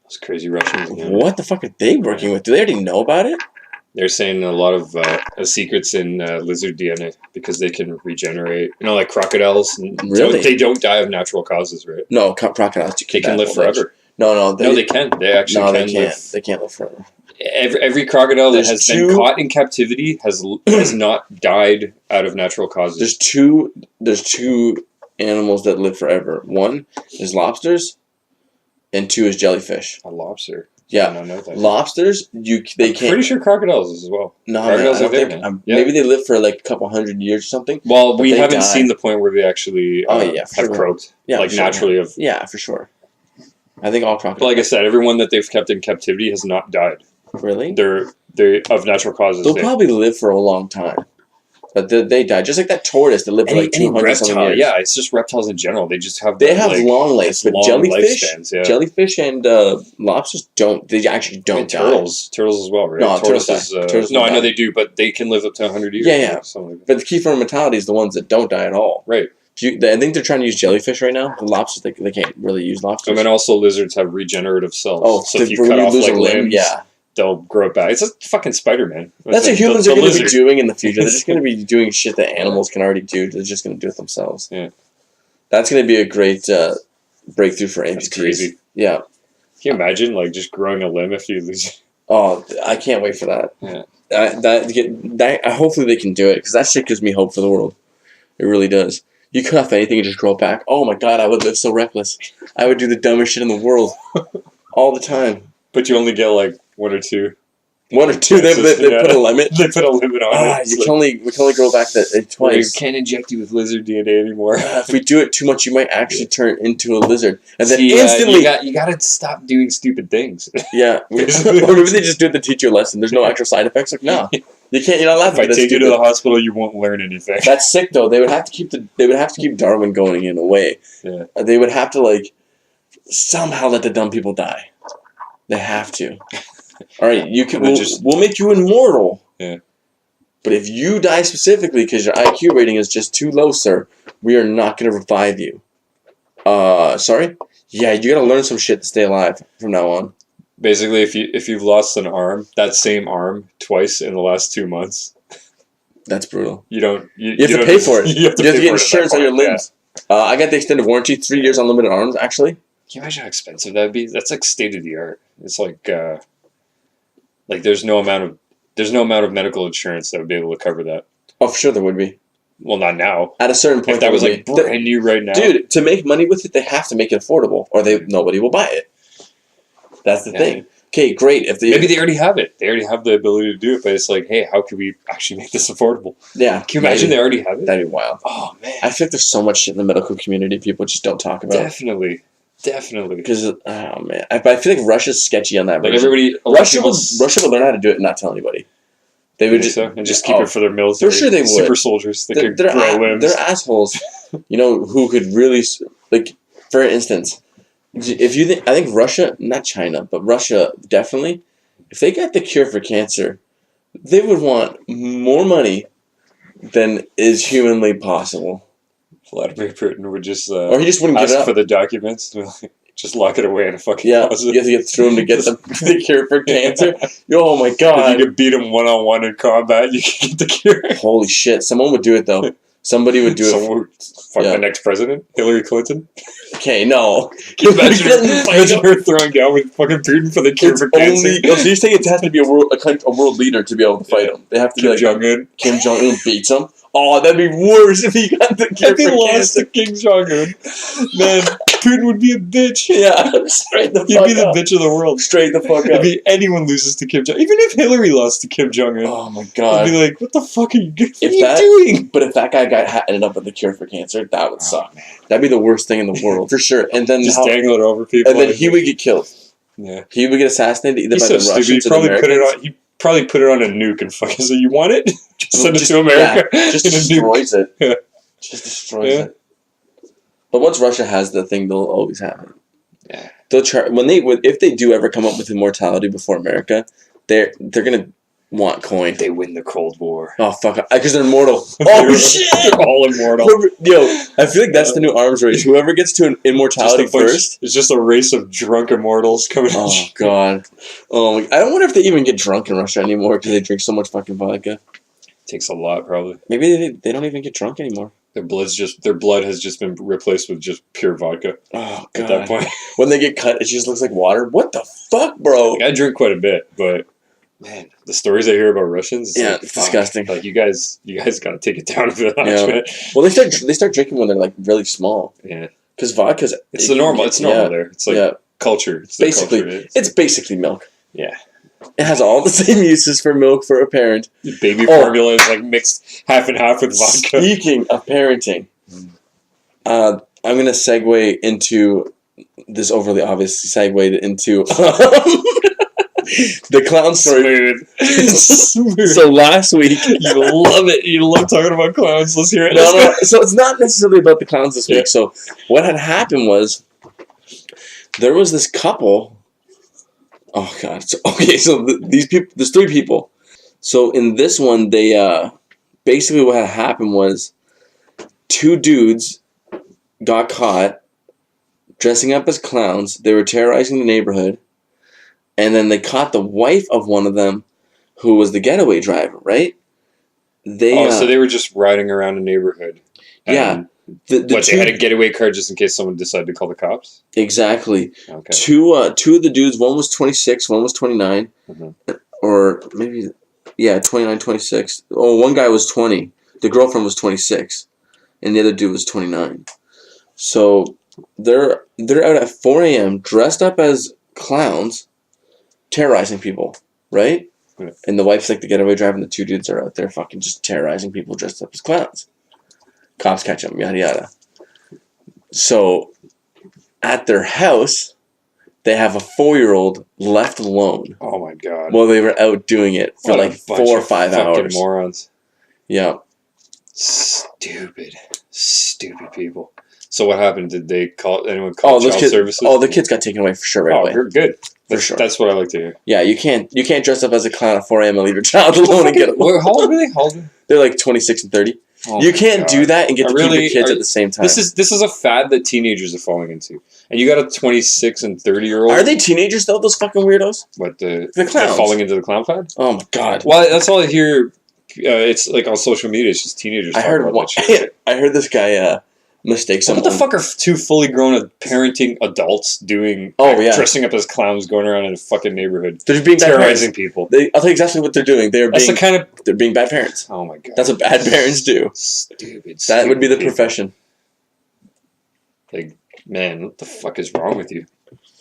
Those crazy Russians. Yeah. What the fuck are they working with? Do they already know about it? They're saying a lot of secrets in lizard DNA because they can regenerate. You know, like crocodiles. Really? They don't die of natural causes, right? No, crocodiles. They can live forever. No, they can. They actually can. They can't. They can't live forever. Every crocodile that has been caught in captivity has not died out of natural causes. There's two animals that live forever. One is lobsters, and 2 is jellyfish. A lobster. Yeah, I don't know that. Lobsters, they can't. Pretty sure crocodiles as well. No, crocodiles are there. Maybe they live for like a couple hundred years or something. Well, we haven't seen the point where they actually have croaked. Yeah, like naturally. Yeah, for sure. I think all crocodiles. But like I said, everyone that they've kept in captivity has not died. Really? They're of natural causes. They'll probably live for a long time. But they die. Just like that tortoise that lived for like 200-something years. Yeah, it's just reptiles in general. They just have... They have long lives, but jellyfish and lobsters don't. They actually don't die. Turtles as well, right? No, turtles die. No, I know they do, but they can live up to 100 years. Yeah. But the key for immortality is the ones that don't die at all. Right. I think they're trying to use jellyfish right now. The lobsters, they can't really use lobsters. And then also lizards have regenerative cells. Oh, so if you cut off like limbs... They'll grow it back. It's a fucking Spider-Man. That's what humans are going to be doing in the future. They're just going to be doing shit that animals can already do. They're just going to do it themselves. Yeah. That's going to be a great breakthrough for amputees. That's crazy. Yeah. Can you imagine, like, just growing a limb if you lose? Oh, I can't wait for that. Yeah. Hopefully they can do it, because that shit gives me hope for the world. It really does. You cut off anything and just grow it back. Oh my god, I would live so reckless. I would do the dumbest shit in the world. All the time. But you only get, like, 1 or 2. 1 or 2. They put a limit. They put a limit on it. We can only grow back that twice. We can't inject you with lizard DNA anymore. If we do it too much, you might actually turn into a lizard, and then instantly you gotta stop doing stupid things. Yeah, or maybe they just do it to teach you a lesson. There's no actual side effects. Like, no, you can't. You're not allowed to. If I take you to the hospital, you won't learn anything. That's sick, though. They would have to keep Darwin going in a way. Yeah. They would have to somehow let the dumb people die. They have to. All right, we'll make you immortal. Yeah. But if you die specifically because your IQ rating is just too low, sir, we are not going to revive you. Sorry? Yeah, you gotta learn some shit to stay alive from now on. Basically, if you've lost an arm, that same arm twice in the last 2 months, that's brutal. You have to pay for it. You have to get insurance on your limbs. Yeah. I got the extended warranty, 3 years unlimited arms. Actually, can you imagine how expensive that'd be? That's like state of the art. It's like there's no amount of medical insurance that would be able to cover that. Oh, for sure there would be. Well, not now. At a certain point, if that was like brand new right now, dude. To make money with it, they have to make it affordable, or nobody will buy it. That's the thing. Okay, great. Maybe they already have it. They already have the ability to do it, but it's like, hey, how can we actually make this affordable? Yeah. Can you imagine they already have it? That'd be wild. Oh man. I feel like there's so much shit in the medical community people just don't talk about. Definitely. Because oh man, I feel like Russia's sketchy on that. Like Russia would learn how to do it and not tell anybody. They would just keep it for their military. For sure, they would. Super soldiers that could grow limbs. They're assholes. Who could really for instance, if you think I think Russia, not China, but Russia definitely, if they got the cure for cancer, they would want more money than is humanly possible. Vladimir Putin would just or he just wouldn't ask give it up for the documents. Just lock it away in a fucking closet. You have to get through him to get the cure for cancer. Oh my god! If you could beat him 1-on-1 in combat, you could get the cure. Holy shit! Someone would do it though. Somebody would do the next president, Hillary Clinton. Okay, no. Can you imagine her throwing down with fucking Putin for the cure for cancer? So you're saying it has to be a world leader to be able to fight him? They have to Kim Jong-un. Kim Jong-un beats him. Oh, that'd be worse if he got the cure for cancer. If he lost to Kim Jong-un, man, Putin would be a bitch. Yeah, straight the fuck He'd be the bitch of the world. Straight the fuck up. If anyone loses to Kim Jong-un, even if Hillary lost to Kim Jong-un, oh my god, he'd be like, what the fuck are you doing? But if that guy ended up with the cure for cancer, that would suck. Man. That'd be the worst thing in the world, for sure. And then just dangle it over people. And then he would get killed. Yeah. He would get assassinated either by the Russians or the Americans. He probably put it on a nuke and fucking say, you want it? Just send it to America. Yeah, just destroys it. Yeah. Just destroys it. But once Russia has the thing, they'll always have it. Yeah. They'll try if they do ever come up with immortality before America, they're gonna want coin. They win the Cold War. Oh fuck! Because they're immortal. Oh shit! They're all immortal. Yo, I feel like that's the new arms race. Whoever gets to an immortality first. It's just a race of drunk immortals coming. Oh god. Oh, I don't wonder if they even get drunk in Russia anymore because they drink so much fucking vodka. Takes a lot, probably. Maybe they don't even get drunk anymore. Their blood has just been replaced with just pure vodka. Oh god! At that point, when they get cut, it just looks like water. What the fuck, bro? Like, I drink quite a bit, but man, the stories I hear about Russians, it's disgusting. Like you guys got to take it down a bit. Yeah. Well, they start drinking when they're like really small. Yeah. Because vodka's it's normal there. It's like culture. It's it's basically milk. Yeah. It has all the same uses for milk for a parent. Baby formula is like mixed half and half with vodka. Speaking of parenting, I'm going to segue into this overly obviously segued into the clown story. So last week, you love it. You love talking about clowns. Let's hear it. No. So it's not necessarily about the clowns this week. So what had happened was there was this couple. Oh god. So these people. There's 3 people. So in this one, they basically what had happened was 2 dudes got caught dressing up as clowns. They were terrorizing the neighborhood. And then they caught the wife of one of them, who was the getaway driver, right? So they were just riding around a neighborhood. Yeah. They had a getaway car just in case someone decided to call the cops? Exactly. Okay. Two of the dudes, one was 26, one was 29. Mm-hmm. Or maybe, 29, 26. Oh, one guy was 20. The girlfriend was 26. And the other dude was 29. So they're out at 4 a.m. dressed up as clowns, terrorizing people, right? Yeah. And the wife's like the getaway driver, and the 2 dudes are out there fucking just terrorizing people dressed up as clowns. Cops catch them, yada yada. So, at their house, they have a 4-year-old left alone. Oh my god! While they were out doing it for like 4 or 5 hours. Morons. Yeah. Stupid people. So what happened? Did they anyone call child services? Oh, the kids got taken away for sure right away. You're good. For sure. That's what I like to hear. Yeah, you can't dress up as a clown at 4 a.m. and leave your child alone and get it. How old are they? They're like 26 and 30. Oh you can't do that and get to keep your kids at the same time. This is a fad that teenagers are falling into. And you got a 26 and 30-year-old. Are they teenagers though, those fucking weirdos? What, the clowns? Falling into the clown fad? Oh my god. Well, that's all I hear. It's like on social media, it's just teenagers talking about that shit. I heard this guy mistake someone. What the fuck are two fully grown parenting adults doing? Dressing up as clowns, going around in a fucking neighborhood. They're being terrorizing people. I'll tell you exactly what they're doing. They're being bad parents. Oh my god. That's what bad parents do. Stupid. That would be the profession. Like, man, what the fuck is wrong with you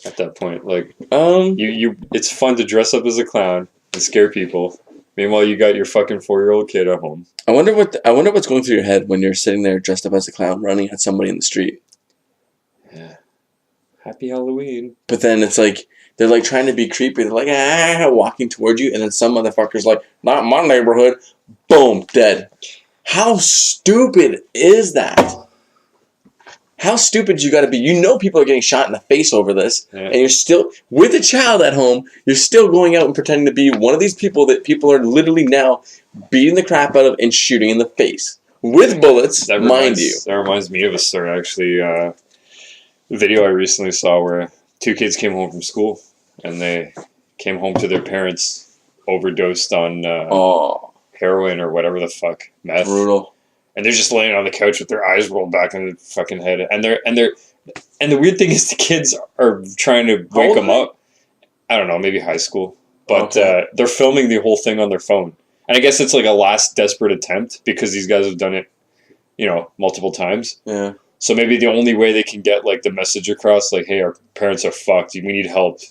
at that point? Like, it's fun to dress up as a clown and scare people. Meanwhile, you got your fucking 4-year-old kid at home. I wonder what's going through your head when you're sitting there dressed up as a clown, running at somebody in the street. Yeah. Happy Halloween. But then it's like they're like trying to be creepy. They're like walking towards you, and then some motherfucker's like, "Not my neighborhood." Boom, dead. How stupid is that? How stupid you got to be? You know people are getting shot in the face over this, and you're still, with a child at home, you're still going out and pretending to be one of these people that people are literally now beating the crap out of and shooting in the face. With bullets, mind you. That reminds me of a story, actually. A video I recently saw where 2 kids came home from school, and they came home to their parents overdosed on heroin or whatever the fuck, meth. Brutal. And they're just laying on the couch with their eyes rolled back in their fucking head. And the weird thing is the kids are trying to wake them up. I don't know, maybe high school. But they're filming the whole thing on their phone. And I guess it's like a last desperate attempt because these guys have done it, multiple times. Yeah. So maybe the only way they can get like the message across, like, hey, our parents are fucked. We need help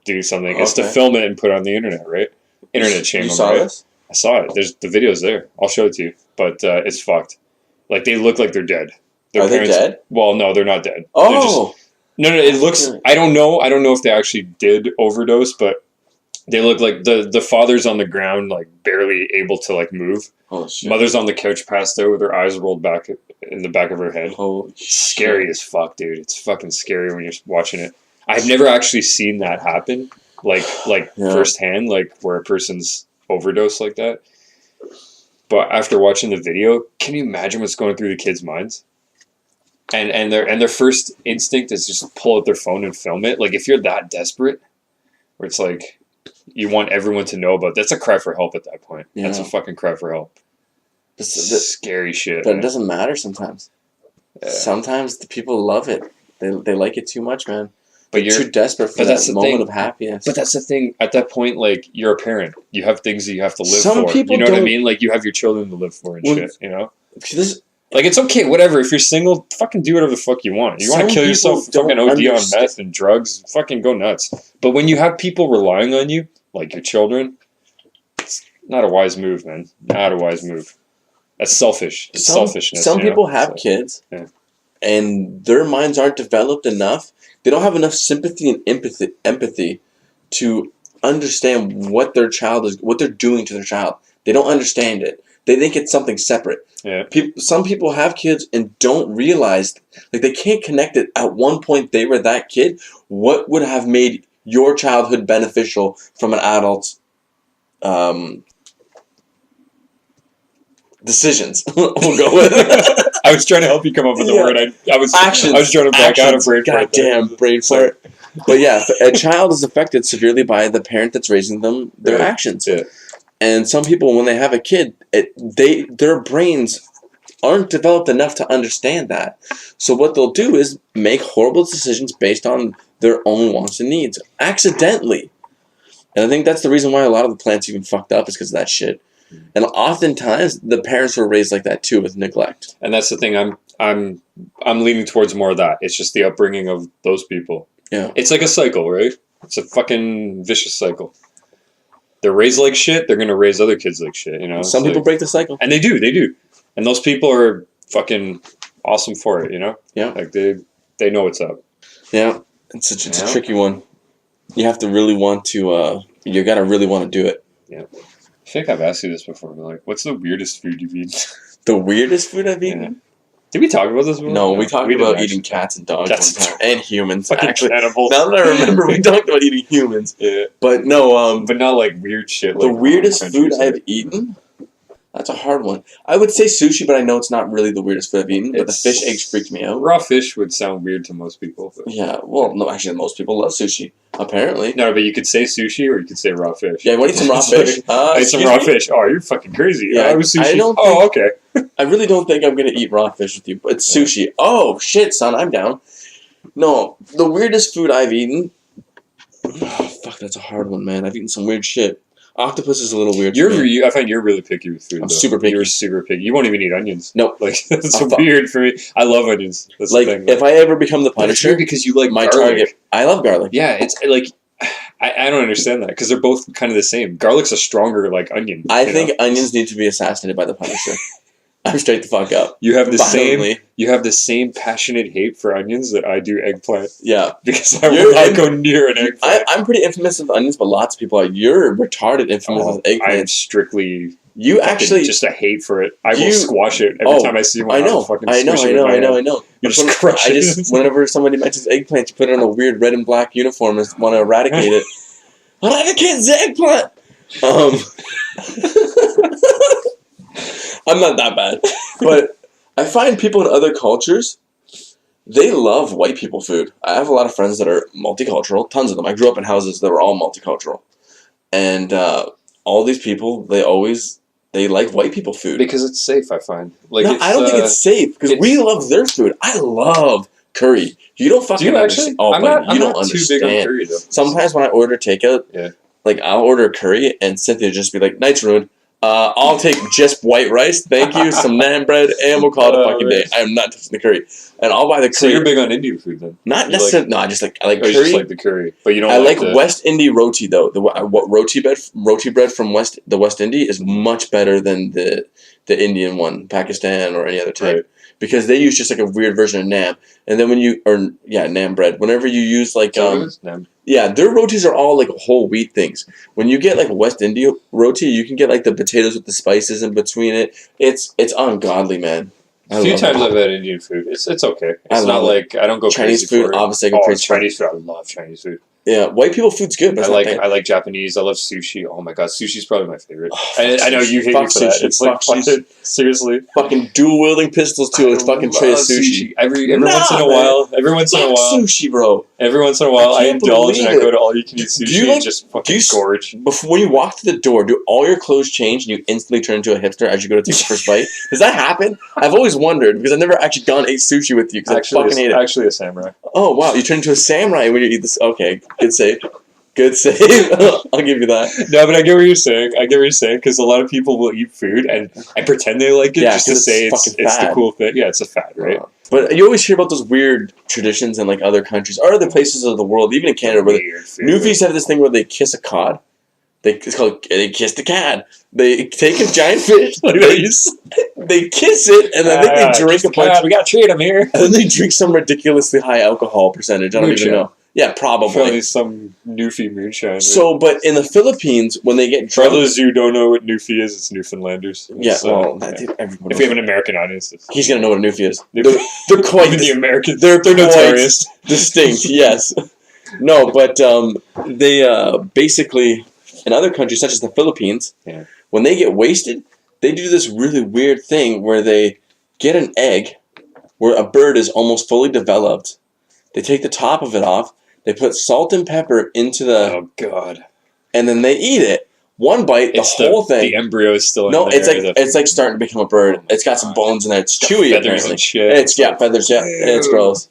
doing something. Is to film it and put it on the internet, right? Internet shame. You saw this? I saw it. The video's there. I'll show it to you. But it's fucked. Like, they look like they're dead. Are they dead? Well, no, they're not dead. Oh! No, it looks... I don't know if they actually did overdose, but they look like the father's on the ground, like, barely able to, like, move. Oh, shit. Mother's on the couch passed out with her eyes rolled back in the back of her head. Oh, scary as fuck, dude. It's fucking scary when you're watching it. I've never actually seen that happen, like firsthand, like, where a person's overdose like that. But after watching the video, can you imagine what's going through the kids' minds? And their first instinct is just pull out their phone and film it. Like, if you're that desperate, where it's like you want everyone to know about, that's a cry for help at that point. Yeah. That's a fucking cry for help. This scary shit. But it doesn't matter sometimes. Sometimes the people love it. They like it too much, man. But you're too desperate for that moment of happiness. But that's the thing. At that point, like, you're a parent. You have things that you have to live for. You know what I mean? Like, you have your children to live for and shit, you know? Like, it's okay, whatever. If you're single, fucking do whatever the fuck you want. You want to kill yourself, fucking OD on meth and drugs, fucking go nuts. But when you have people relying on you, like your children, it's not a wise move, man. Not a wise move. That's selfish. It's selfishness. Some people have kids, and their minds aren't developed enough. They don't have enough sympathy and empathy to understand what their child is, what they're doing to their child. They don't understand it. They think it's something separate. Yeah. Some people have kids and don't realize, like, they can't connect it. At one point, they were that kid. What would have made your childhood beneficial from an adult's decisions? We'll go with it. I was trying to help you come up with the word. I was trying to back out of brain fart. Goddamn brain fart. But yeah, a child is affected severely by the parent that's raising them, their actions. Yeah. And some people, when they have a kid, their brains aren't developed enough to understand that. So what they'll do is make horrible decisions based on their own wants and needs, accidentally. And I think that's the reason why a lot of the plants even fucked up, is because of that shit. And oftentimes, the parents were raised like that too, with neglect. And that's the thing. I'm leaning towards more of that. It's just the upbringing of those people. Yeah. It's like a cycle, right? It's a fucking vicious cycle. They're raised like shit. They're gonna raise other kids like shit. You know. Some people break the cycle, and they do. And those people are fucking awesome for it. You know. Yeah. Like they know what's up. Yeah. It's a tricky one. You have to really want to. You gotta really want to do it. Yeah. I think I've asked you this before, but like, what's the weirdest food you've eaten? The weirdest food I've eaten? Yeah. Did we talk about this before? No, we talked about eating cats and dogs one time. And humans, actually. Cannibals. Now that I remember, we talked about eating humans. Yeah. But no, but not like weird shit. The weirdest food I've eaten? That's a hard one. I would say sushi, but I know it's not really the weirdest food I've eaten. But the fish eggs freak me out. Raw fish would sound weird to most people. But. Yeah, well, no, actually, most people love sushi, apparently. No, but you could say sushi or you could say raw fish. Yeah, you want to eat some raw fish? I eat some raw fish. Oh, you're fucking crazy. Yeah, I was sushi. I don't okay. I really don't think I'm going to eat raw fish with you, but it's sushi. Oh, shit, son, I'm down. No, the weirdest food I've eaten... Oh, fuck, that's a hard one, man. I've eaten some weird shit. Octopus is a little weird. I find you're really picky with food. I'm super picky. You're super picky. You won't even eat onions. No, like that's weird for me. I love onions. That's like the thing, if I ever become the Punisher, because you like my garlic. target. I love garlic. Yeah, it's like I don't understand that because they're both kind of the same. Garlic's a stronger like onion. I think onions need to be assassinated by the Punisher. I'm straight the fuck up. You have the same. You have the same passionate hate for onions that I do eggplant. Yeah, because I will not go near an eggplant. I'm pretty infamous with onions, but lots of people are. You're retarded infamous with eggplant. I'm strictly. You actually just a hate for it. I will squash it every time I see one. I know. You just crush it. Whenever somebody mentions eggplant, you put it on a weird red and black uniform and want to eradicate it. Eradicate the eggplant. I'm not that bad, but I find people in other cultures, they love white people food. I have a lot of friends that are multicultural, tons of them. I grew up in houses that were all multicultural, and all these people, they like white people food because it's safe. I find I don't think it's safe because we love their food. I love curry. You don't fucking understand. Oh, I'm not too big on curry though. Sometimes when I order takeout, like I'll order a curry and Cynthia just be like, "Night's ruined. I'll take just white rice, thank you, some naan bread, and we'll call it a fucking day. I am not touching the curry. And I'll buy the curry. So you're big on Indian food then? Not necessarily. No, I like curry. You just like the curry, but you don't. I like West Indie roti though. What roti bread from the West Indie is much better than the Indian one, Pakistan or any other type. Right. Because they use just like a weird version of naan, and then naan bread. Whenever you use like naan. Yeah, their rotis are all like whole wheat things. When you get like West India roti, you can get like the potatoes with the spices in between it. It's ungodly, man. A few times I've had Indian food. It's okay. It's not like I don't go Chinese crazy food. For it. Obviously, I go crazy Chinese food. I love Chinese food. Yeah, white people food's good. But I like Japanese. I love sushi. Oh my god, sushi's probably my favorite. I know you hate me for that. It's like fucking, seriously, fucking dual wielding pistols too. It's fucking tray of sushi. Every once in a while. Sushi, bro. Every once in a while, I indulge and I go to all you can eat sushi and just fucking gorge. Before when you walk to the door, do all your clothes change and you instantly turn into a hipster as you go to take the first bite? Does that happen? I've always wondered because I've never actually gone and ate sushi with you because I fucking hate it. Actually, a samurai. Oh wow, you turn into a samurai when you eat this. Okay, good save. Good save. I'll give you that. No, but I get what you're saying. Because a lot of people will eat food and pretend they like it just to say it's the cool thing. Yeah, it's a fad, right? But you always hear about those weird traditions in like other countries or other places of the world, even in Canada, where Newfies have this thing where they kiss a cod. They kiss the cod. They take a giant fish, they kiss it, and then they drink a bunch. We got to treat them here. And then they drink some ridiculously high alcohol percentage. I don't even know. Yeah, probably some Newfie moonshine. Right? So, but in the Philippines, when they get drunk, for those who don't know what Newfie is, it's Newfoundlanders. Everyone. If we have an American audience, he's gonna know what a Newfie is. They're quite the Americans. They're notorious, distinct. Yes, no, but they basically in other countries such as the Philippines, when they get wasted, they do this really weird thing where they get an egg where a bird is almost fully developed. They take the top of it off. They put salt and pepper into the... Oh, God. And then they eat it. One bite, the whole thing... The embryo is still in there. No, it's like starting to become a bird. It's got some bones in there. It's chewy, feathers apparently. And shit. Feathers, yeah. And it's gross.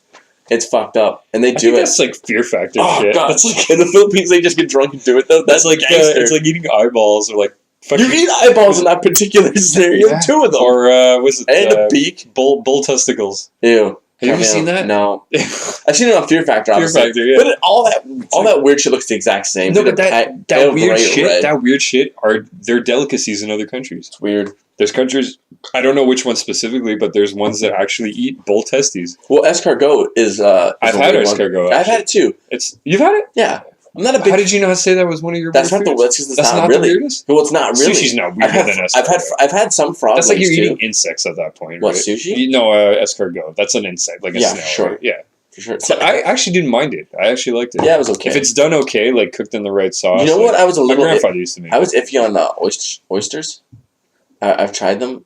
It's fucked up. And they do it. That's like Fear Factor shit. God. That's like, in the Philippines, they just get drunk and do it, though. That's like it's like eating eyeballs or like... You eat eyeballs in that particular scenario. Yeah. 2 of them. Or, was it... And a beak. Bull testicles. Ew. Have you ever seen that? No. I've seen it on Fear Factor, obviously. Fear Factor, yeah. But all that weird shit looks the exact same. No, but that weird shit are their delicacies in other countries. It's weird. There's countries, I don't know which one specifically, but there's ones that actually eat bull testes. Well, escargot is I've had escargot. I've had it too. You've had it? Yeah. I'm not a big... How did you not say that was one of your That's not the weirdest. That's not really. The weirdest? Well, it's not really. Sushi's not weirder than escargot. I've had some frog That's like you're too. eating insects at that point, What, right? sushi? No, escargot. That's an insect, like a snail. Sure. Right? Yeah. For sure. But I actually didn't mind it. I actually liked it. Yeah, it was okay. If it's done okay, like cooked in the right sauce. You know what? I was a little... My grandfather used to make. I was iffy on oysters. I've tried them.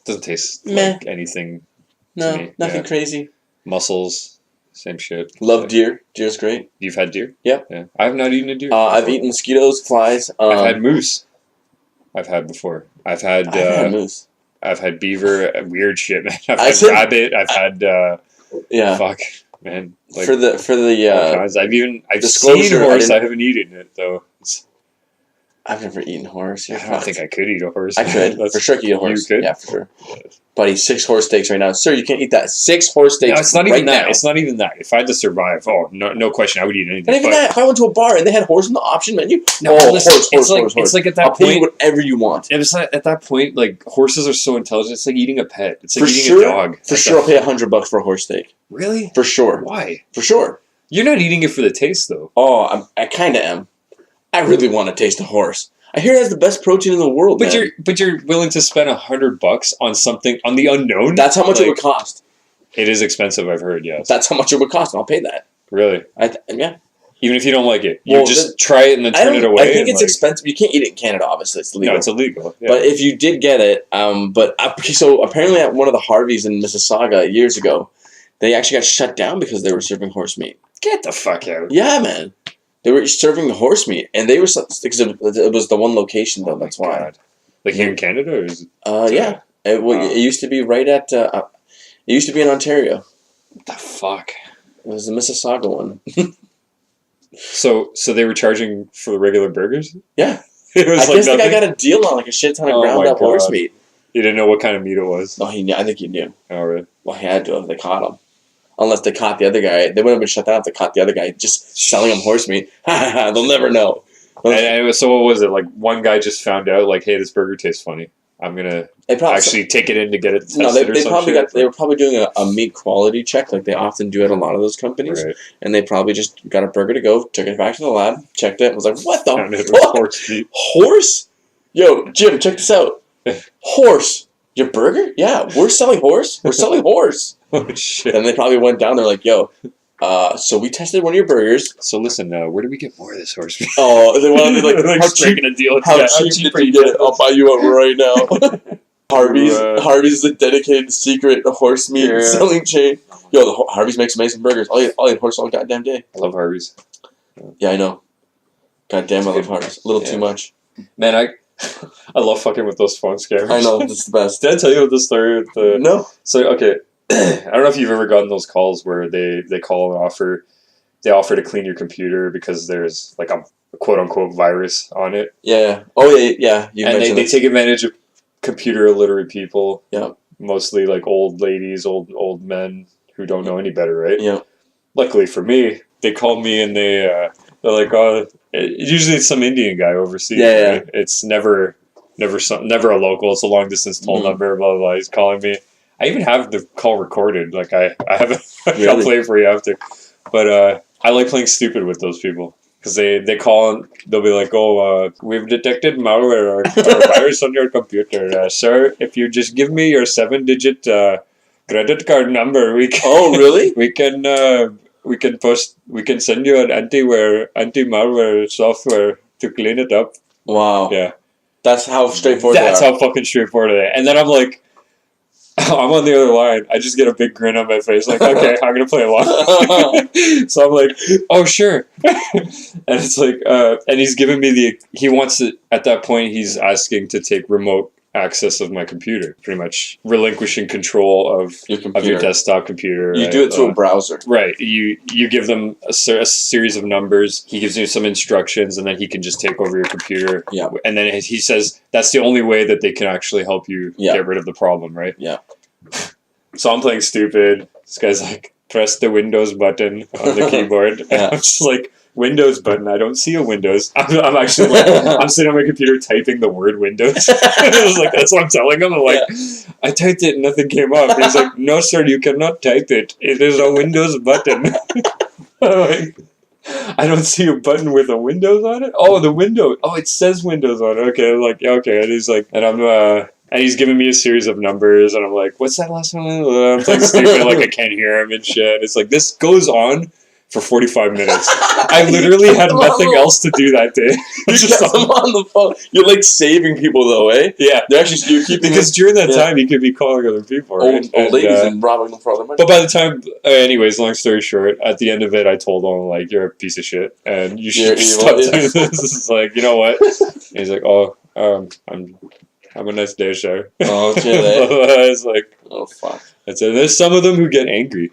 Doesn't taste Meh. like anything. No, to me. nothing crazy. Mussels, same shit. Love deer. Deer's great. You've had deer? Yep. Yeah. I have not eaten a deer. I've eaten mosquitoes, flies. I've had moose. I've had before. I've had moose. I've had beaver. Weird shit, man. I've had rabbit. I've had fuck, man. Like, for the all kinds. I've seen horse. I haven't eaten it though. I've never eaten horse. I don't think I could eat a horse. I could. For sure eat a horse. You could? Yeah, for sure. Buddy, 6 horse steaks right now. Sir, you can't eat that. 6 horse steaks. No, it's not right even that. now. It's not even that. If I had to survive, no question, I would eat anything. Not even that. If I went to a bar and they had horse on the option menu, horse. It's like at that I'll point, pay you whatever you want. It's like at that point, like horses are so intelligent. It's like eating a pet. It's like eating a dog. For sure, I'll pay $100 for a horse steak. Really? For sure. Why? For sure. You're not eating it for the taste, though. Oh, I kind of am. I really want to taste a horse. I hear it has the best protein in the world. But you're willing to spend $100 on something on the unknown. That's how much it would cost. It is expensive, I've heard. Yes. That's how much it would cost, and I'll pay that. Really? Yeah. Even if you don't like it, you just try it and then turn it away. I think it's expensive. You can't eat it in Canada, obviously. It's illegal. No, it's illegal. Yeah. But if you did get it, so apparently at one of the Harveys in Mississauga years ago, they actually got shut down because they were serving horse meat. Get the fuck out. Yeah, man. They were serving the horse meat, and they were because it was the one location though. That's why. God. Like here in Canada, or is it? Yeah. It used to be right at. It used to be in Ontario. What the fuck? It was the Mississauga one. So they were charging for the regular burgers? Yeah. It was I guess the guy got a deal on like a shit ton of ground up horse meat. You didn't know what kind of meat it was? No, I think he knew. Oh, really? Well, he had to if they caught him. Unless they caught the other guy. They wouldn't have been shut down if they caught the other guy just selling him horse meat. They'll never know. And so what was it? Like one guy just found out, like, hey, this burger tastes funny. I'm gonna actually take it in to get it tested. No, they were probably doing a meat quality check, like they often do at a lot of those companies. Right. And they probably just got a burger to go, took it back to the lab, checked it, and was like, "What the fuck? Horse meat. Horse? Yo, Jim, check this out. Horse? Your burger? Yeah, we're selling horse. We're selling horse." Oh shit! And they probably went down there like, "Yo, so we tested one of your burgers. So listen, where do we get more of this horse meat?" Oh, they wanted to be like, how cheap? A deal. How cheap did you get it? I'll buy you one right now. Harvey's is a dedicated secret horse meat selling chain. Yo, Harvey's makes amazing burgers. I'll eat horse all goddamn day. I love Harvey's. Yeah, I know. Goddamn, I love Harvey's. A little too much. Man, I love fucking with those phone scammers. I know, it's the best. Did I tell you the story with the... No. So, okay. I don't know if you've ever gotten those calls where they call and offer to clean your computer because there's like a quote-unquote virus on it. Yeah. Oh, yeah. And they take advantage of computer illiterate people. Yeah. Mostly like old ladies, old men who don't know any better, right? Yeah. Luckily for me, they called me and they're like, oh, usually it's some Indian guy overseas. Yeah. Right? It's never a local. It's a long distance toll number. Blah, blah blah. He's calling me. I even have the call recorded. Like I have I'll play it for you after. But I like playing stupid with those people because they call and they'll be like, "Oh, we've detected malware or virus on your computer, sir. If you just give me your 7-digit credit card number, we can." Oh, really? we can send you an anti-malware software to clean it up. Wow. Yeah. That's how straightforward. That's how fucking straightforward it is. And then I'm like. I'm on the other line. I just get a big grin on my face, like, okay, I'm gonna play along. So I'm like, oh sure, and it's like, and he's giving me he wants it at that point. He's asking to take remote access of my computer, pretty much relinquishing control of your desktop computer. You do it through a browser, right? You give them a series of numbers. He gives you some instructions, and then he can just take over your computer. Yeah, and then he says that's the only way that they can actually help you get rid of the problem, right? Yeah. So I'm playing stupid. This guy's like, press the Windows button on the keyboard. And I'm just like, Windows button. I don't see a Windows. I'm actually like, I'm sitting on my computer typing the word Windows. I was like, that's what I'm telling him. I'm like, I typed it and nothing came up. And he's like, no, sir, you cannot type it. It is a Windows button. I'm like, I don't see a button with a Windows on it. Oh, the window. Oh, it says Windows on it. Okay, I'm like, yeah, okay. And he's like, and he's giving me a series of numbers, and I'm like, what's that last one? I'm like stupid, like I can't hear him and shit. It's like, this goes on for 45 minutes. I literally had nothing else to do that day. You just kept them on the phone. You're like saving people though, eh? Yeah. They're actually, you're keeping because during that time, you could be calling other people. Right? Old ladies and robbing them for all their money. But by the time, anyways, long story short, at the end of it, I told him, like, you're a piece of shit, and you should stop doing this. It's like, you know what? And he's like, oh, have a nice day, sir. Oh, shit. I was like, oh, fuck. That's it. There's some of them who get angry.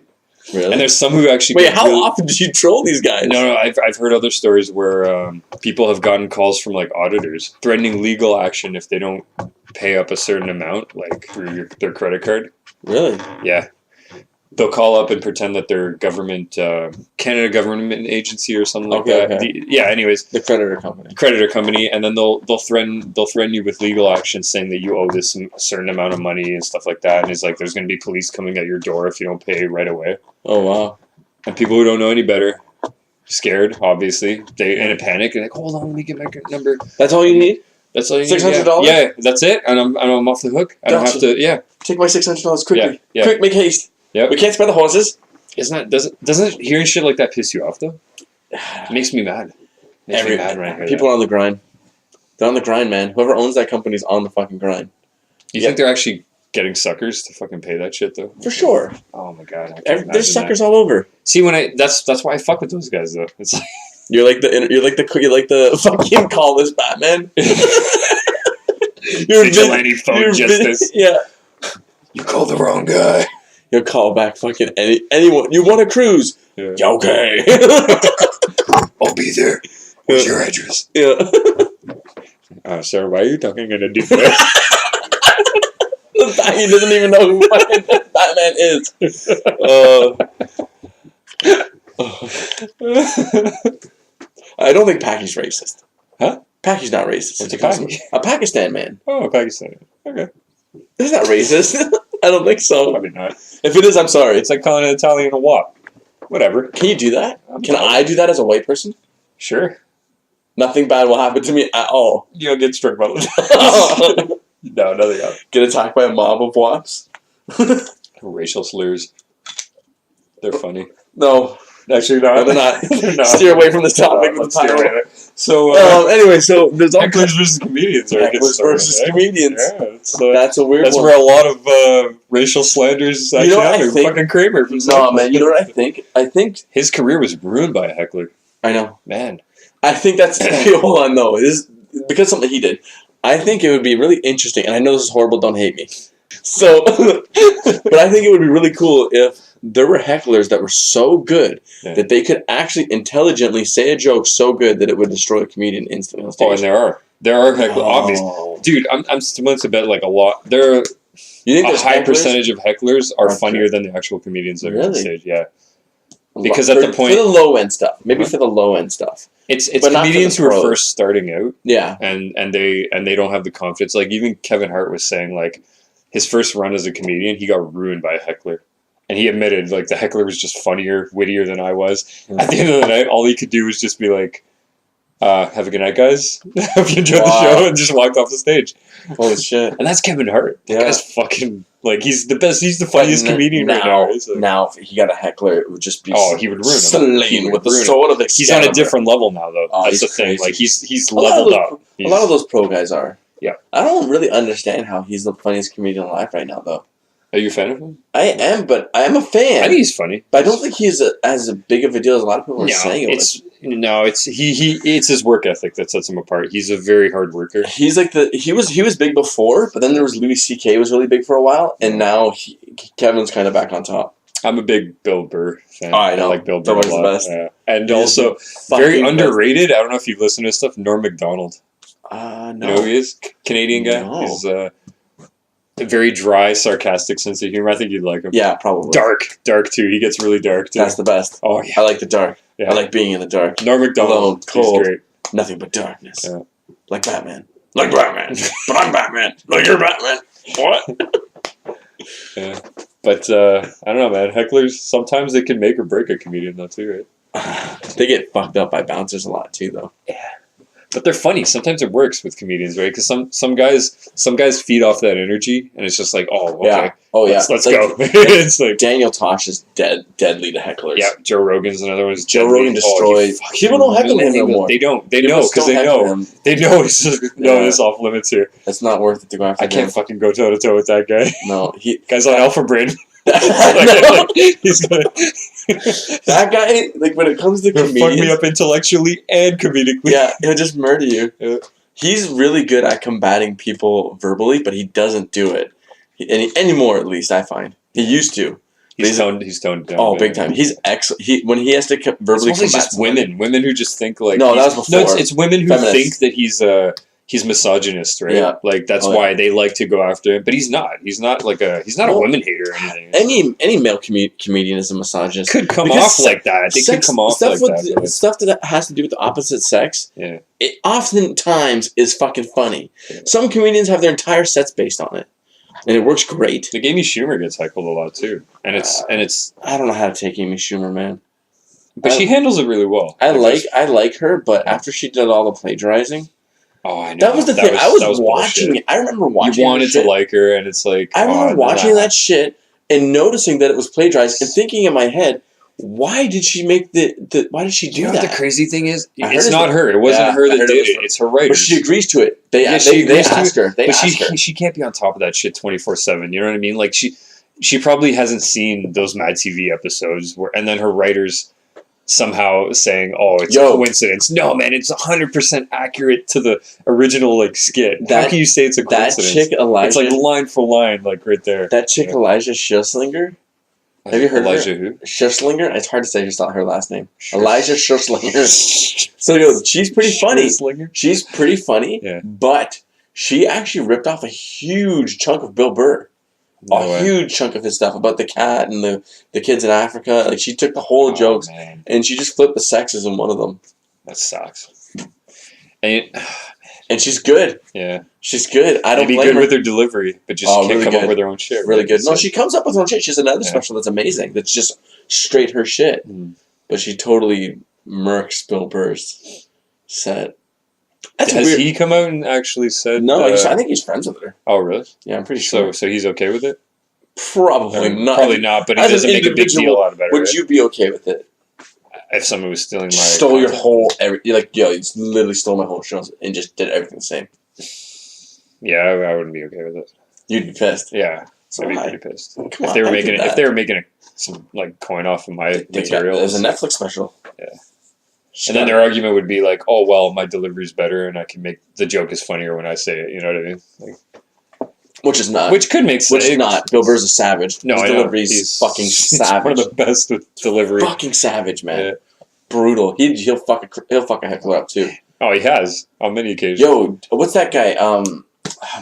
Really? And there's some who actually Wait, how often do you troll these guys? No, I've heard other stories where people have gotten calls from, like, auditors threatening legal action if they don't pay up a certain amount, like, through their credit card. Really? Yeah. They'll call up and pretend that they're government, Canada government agency or something like that. Okay. Anyways, the creditor company, and then they'll threaten you with legal action, saying that you owe this a certain amount of money and stuff like that. And it's like there's going to be police coming at your door if you don't pay right away. Oh wow! And people who don't know any better, scared, obviously, they in a panic and like, hold on, let me get my number. That's all you need. That's all you need. $600. Yeah, that's it, and I'm off the hook. I don't have to. Yeah, take my $600 quickly. Yeah. Quick, make haste. Yeah, we can't spare the horses. Doesn't hearing shit like that piss you off though? It makes me mad. Makes me mad when I hear people are on the grind. They're on the grind, man. Whoever owns that company's on the fucking grind. You think they're actually getting suckers to fucking pay that shit though? For sure. Oh my god, there's suckers all over. See, that's why I fuck with those guys though. It's like you're like the fucking call this Batman. You're vigilante phone justice. Yeah. You called the wrong guy. You'll call back fucking anyone. You want a cruise? Yeah. Okay. I'll be there. What's your address? Yeah. Sir, why are you talking in a deep voice? He doesn't even know who fucking Batman is. I don't think Packy's racist. Huh? Packy's not racist. What's a Packy? A Pakistan man. Oh, Pakistan. Okay. Is that racist? I don't think so. Probably not. If it is, I'm sorry. It's like calling an Italian a wop. Whatever. Can you do that? Can I do that as a white person? Sure. Nothing bad will happen to me at all. You'll get struck by the No, nothing else. Get attacked by a mob of wops? Racial slurs. They're funny. No. Actually, no, they're not. They're not. Steer away from this topic. So, anyway, so there's all hecklers versus comedians. Hecklers versus comedians. Yeah, that's a weird one. That's where a lot of racial slanders actually happen. Fucking Kramer from No, man, you know what I think? I think his career was ruined by a heckler. I know. Man. I think that's... hold on, no. This is because something he did. I think it would be really interesting, and I know this is horrible, don't hate me. So, but I think it would be really cool if there were hecklers that were so good that they could actually intelligently say a joke so good that it would destroy a comedian instantly on stage. Oh, and there are hecklers. Obviously, dude, I'm willing to bet like a lot. There are you think a high percentage of hecklers are funnier than the actual comedians that are on stage. Yeah, because at the point for the low end stuff, maybe for the low end stuff. It's comedians who are first starting out. Yeah, and they don't have the confidence. Like even Kevin Hart was saying, like his first run as a comedian, he got ruined by a heckler. And he admitted, like, the heckler was just funnier, wittier than I was. At the end of the night, all he could do was just be like, have a good night, guys. Hope you enjoyed the show, and just walked off the stage. Holy shit. And that's Kevin Hart. That guy's fucking, like, he's the best, he's the funniest comedian right now. Right? So. Now, if he got a heckler, it would just be he would ruin him. Slain with the sword of the He's on a different level now, though. That's the thing. Like, he's leveled up. A lot of those pro guys are. Yeah. I don't really understand how he's the funniest comedian alive right now, though. Are you a fan of him? I am, but I am a fan. I think he's funny, but I don't think he's as big of a deal as a lot of people are saying. It's his work ethic that sets him apart. He's a very hard worker. He's like he was big before, but then there was Louis C.K. was really big for a while, and now Kevin's kind of back on top. I'm a big Bill Burr fan. Oh, I know. I like Bill Burr a lot. The best. And also very underrated. I don't know if you've listened to his stuff. Norm Macdonald. No. You know who he is? Canadian guy. No. He's a very dry, sarcastic sense of humor. I think you'd like him. Yeah, probably. Dark too. He gets really dark too. That's the best. Oh yeah. I like the dark. Yeah. I like being in the dark. Norm Macdonald. Alone, cold. He's great. Nothing but darkness. Yeah. Like Batman. Like Batman. But I'm Batman. Like you're Batman. What? Yeah. But I don't know, man. Hecklers, sometimes they can make or break a comedian though too, right? They get fucked up by bouncers a lot too, though. Yeah. But they're funny. Sometimes it works with comedians, right? Because some guys feed off that energy, and it's just like, oh, okay, yeah, oh yeah, let's go. It's like Daniel Tosh is deadly to hecklers. Yeah, Joe Rogan's another one. Joe Rogan destroyed. People don't heckle him no more. They don't. They know because they know. Him. They know it's just it's off limits here. It's not worth it to go after. I can't fucking go toe to toe with that guy. No, guy's on alpha brain. He's gonna. That guy, like when it comes to comedians, fuck me up intellectually and comedically. Yeah, he'll just murder you. Yeah. He's really good at combating people verbally, but he doesn't do it anymore. At least I find he used to. He's toned down. Oh, big time. He's excellent. When he has to verbally combat just women who just think like no, that was before. No, it's women who think that he's misogynist, right? Yeah. Like that's why they like to go after him. But he's not. He's not a woman hater or anything. Any male comedian is a misogynist. Could come off like that. They could come off like that. Stuff that has to do with the opposite sex. Yeah. It oftentimes is fucking funny. Yeah. Some comedians have their entire sets based on it. And it works great. Like Amy Schumer gets heckled a lot too, and it's. I don't know how to take Amy Schumer, man. But she handles it really well. I like her, but after she did all the plagiarizing. Oh, I know. That was the thing. I was watching bullshit. it. I remember watching. You wanted to like her, and it's like I remember watching that shit and noticing that it was plagiarized, and thinking in my head, why did she make the? Why did she do that? What the crazy thing is? It's not her. It wasn't her that did it. It's her writers. But she agrees to it. They asked her. She can't be on top of that shit 24/7. You know what I mean? Like she probably hasn't seen those Mad TV episodes and then her writers somehow saying, "Oh, it's a coincidence." No, man, it's 100% accurate to the original like skit. How can you say it's a coincidence? That chick Elijah, it's like line for line, like right there. That chick Elijah Schuslinger. Have you heard Elijah her? Who? Schuslinger? It's hard to say just not her last name. Elijah Schuslinger. So she's pretty funny. She's pretty funny, but she actually ripped off a huge chunk of Bill Burr. Huge chunk of his stuff about the cat and the kids in Africa. Like she took the whole jokes and she just flipped the sexes in one of them. That sucks. And she's good. Yeah. She's good. I don't blame her. Maybe good with her delivery, but just can't come up with her own shit. Really good. No, she comes up with her own shit. She has another special that's amazing. That's just straight her shit. But she totally murks Bill Burr's set. Has he come out and actually said... No, I think he's friends with her. Oh, really? Yeah, I'm pretty sure. So he's okay with it? Probably not. Probably not, but he doesn't make a big deal out of it. Would you be okay with it? If someone was stealing my... Stole your whole... You're like, yo, you literally stole my whole show and just did everything the same. Yeah, I wouldn't be okay with it. You'd be pissed. Yeah, I'd be pretty pissed. If they were making some like coin off of my material. There's a Netflix special. Yeah. And then their argument would be like, oh, well, my delivery's better and I can make... The joke is funnier when I say it, you know what I mean? Like, which is not. Which could make sense. Which is not. Bill Burr's a savage. No, his delivery's fucking savage. One of the best with delivery. Fucking savage, man. Yeah. Brutal. He'll fuck a heckler up too. Oh, he has on many occasions. Yo, what's that guy?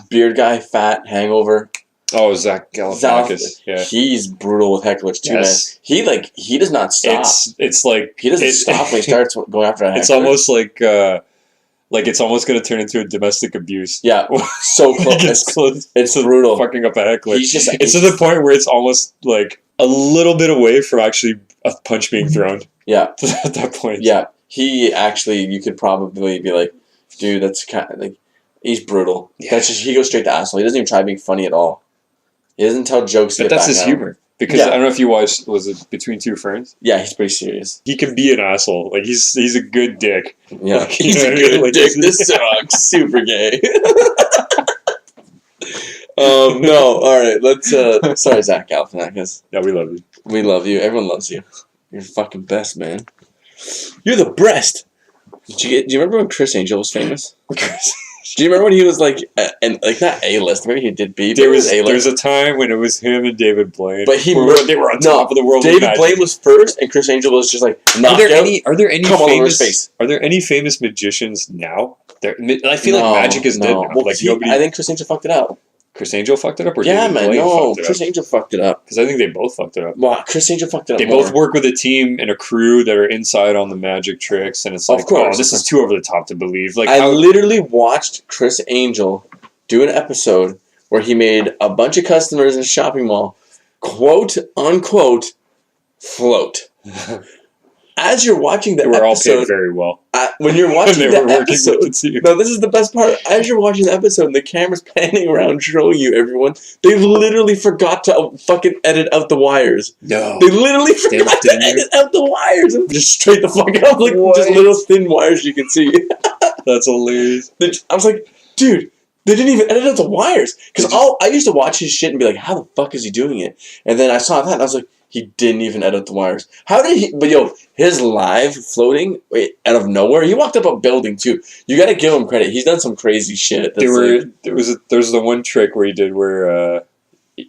Beard guy, fat, hangover. Oh, Zach Galifianakis. Yeah, he's brutal with hecklers too, man. He does not stop. It's like he doesn't stop when he starts going after a heckler. It's almost like it's almost going to turn into a domestic abuse. Yeah, so close. It's brutal. Fucking up a heckler. It's to the point where it's almost like a little bit away from actually a punch being thrown. Yeah, at that point. Yeah, you could probably be like, dude, that's kind of like, he's brutal. Yeah. That's just, he goes straight to asshole. He doesn't even try being funny at all. He doesn't tell jokes. But that's his humor. Because I don't know if you watched, was it Between Two Ferns? Yeah, he's pretty serious. He can be an asshole. Like he's a good dick. Yeah, like, he's a good dick. This sucks. Super gay. No, all right. Let's. Sorry, Zach Galifianakis. Yeah, we love you. We love you. Everyone loves you. You're the fucking best, man. You're the best. Do you remember when Criss Angel was famous? Do you remember when he was like, and like not A-list? Maybe he did B. There was a time when it was him and David Blaine. But they were on top of the world. David Blaine was first, and Criss Angel was just like knocked out. Are there any famous magicians now? I feel like magic is dead now. Well, like I think Criss Angel fucked it up. Criss Angel fucked it up, or David Blaine fucked it up? Criss Angel fucked it up. Because I think they both fucked it up. Well, Criss Angel fucked it up. They both work with a team and a crew that are inside on the magic tricks, and it's like, this is too over the top to believe. Like I literally watched Criss Angel do an episode where he made a bunch of customers in a shopping mall, quote unquote, float. as you're watching the they were episode, all paid very well. When you're watching the episode, the no, this is the best part. As you're watching the episode, and the camera's panning around, showing you everyone. They literally forgot to fucking edit out the wires. No, they literally forgot to edit out the wires. Just straight the fuck out, like just little thin wires you can see. That's hilarious. I was like, dude. They didn't even edit out the wires. Because I used to watch his shit and be like, how the fuck is he doing it? And then I saw that and I was like, he didn't even edit the wires. How did he? But yo, his live floating out of nowhere, he walked up a building too. You gotta give him credit. He's done some crazy shit. There was the one trick where he did where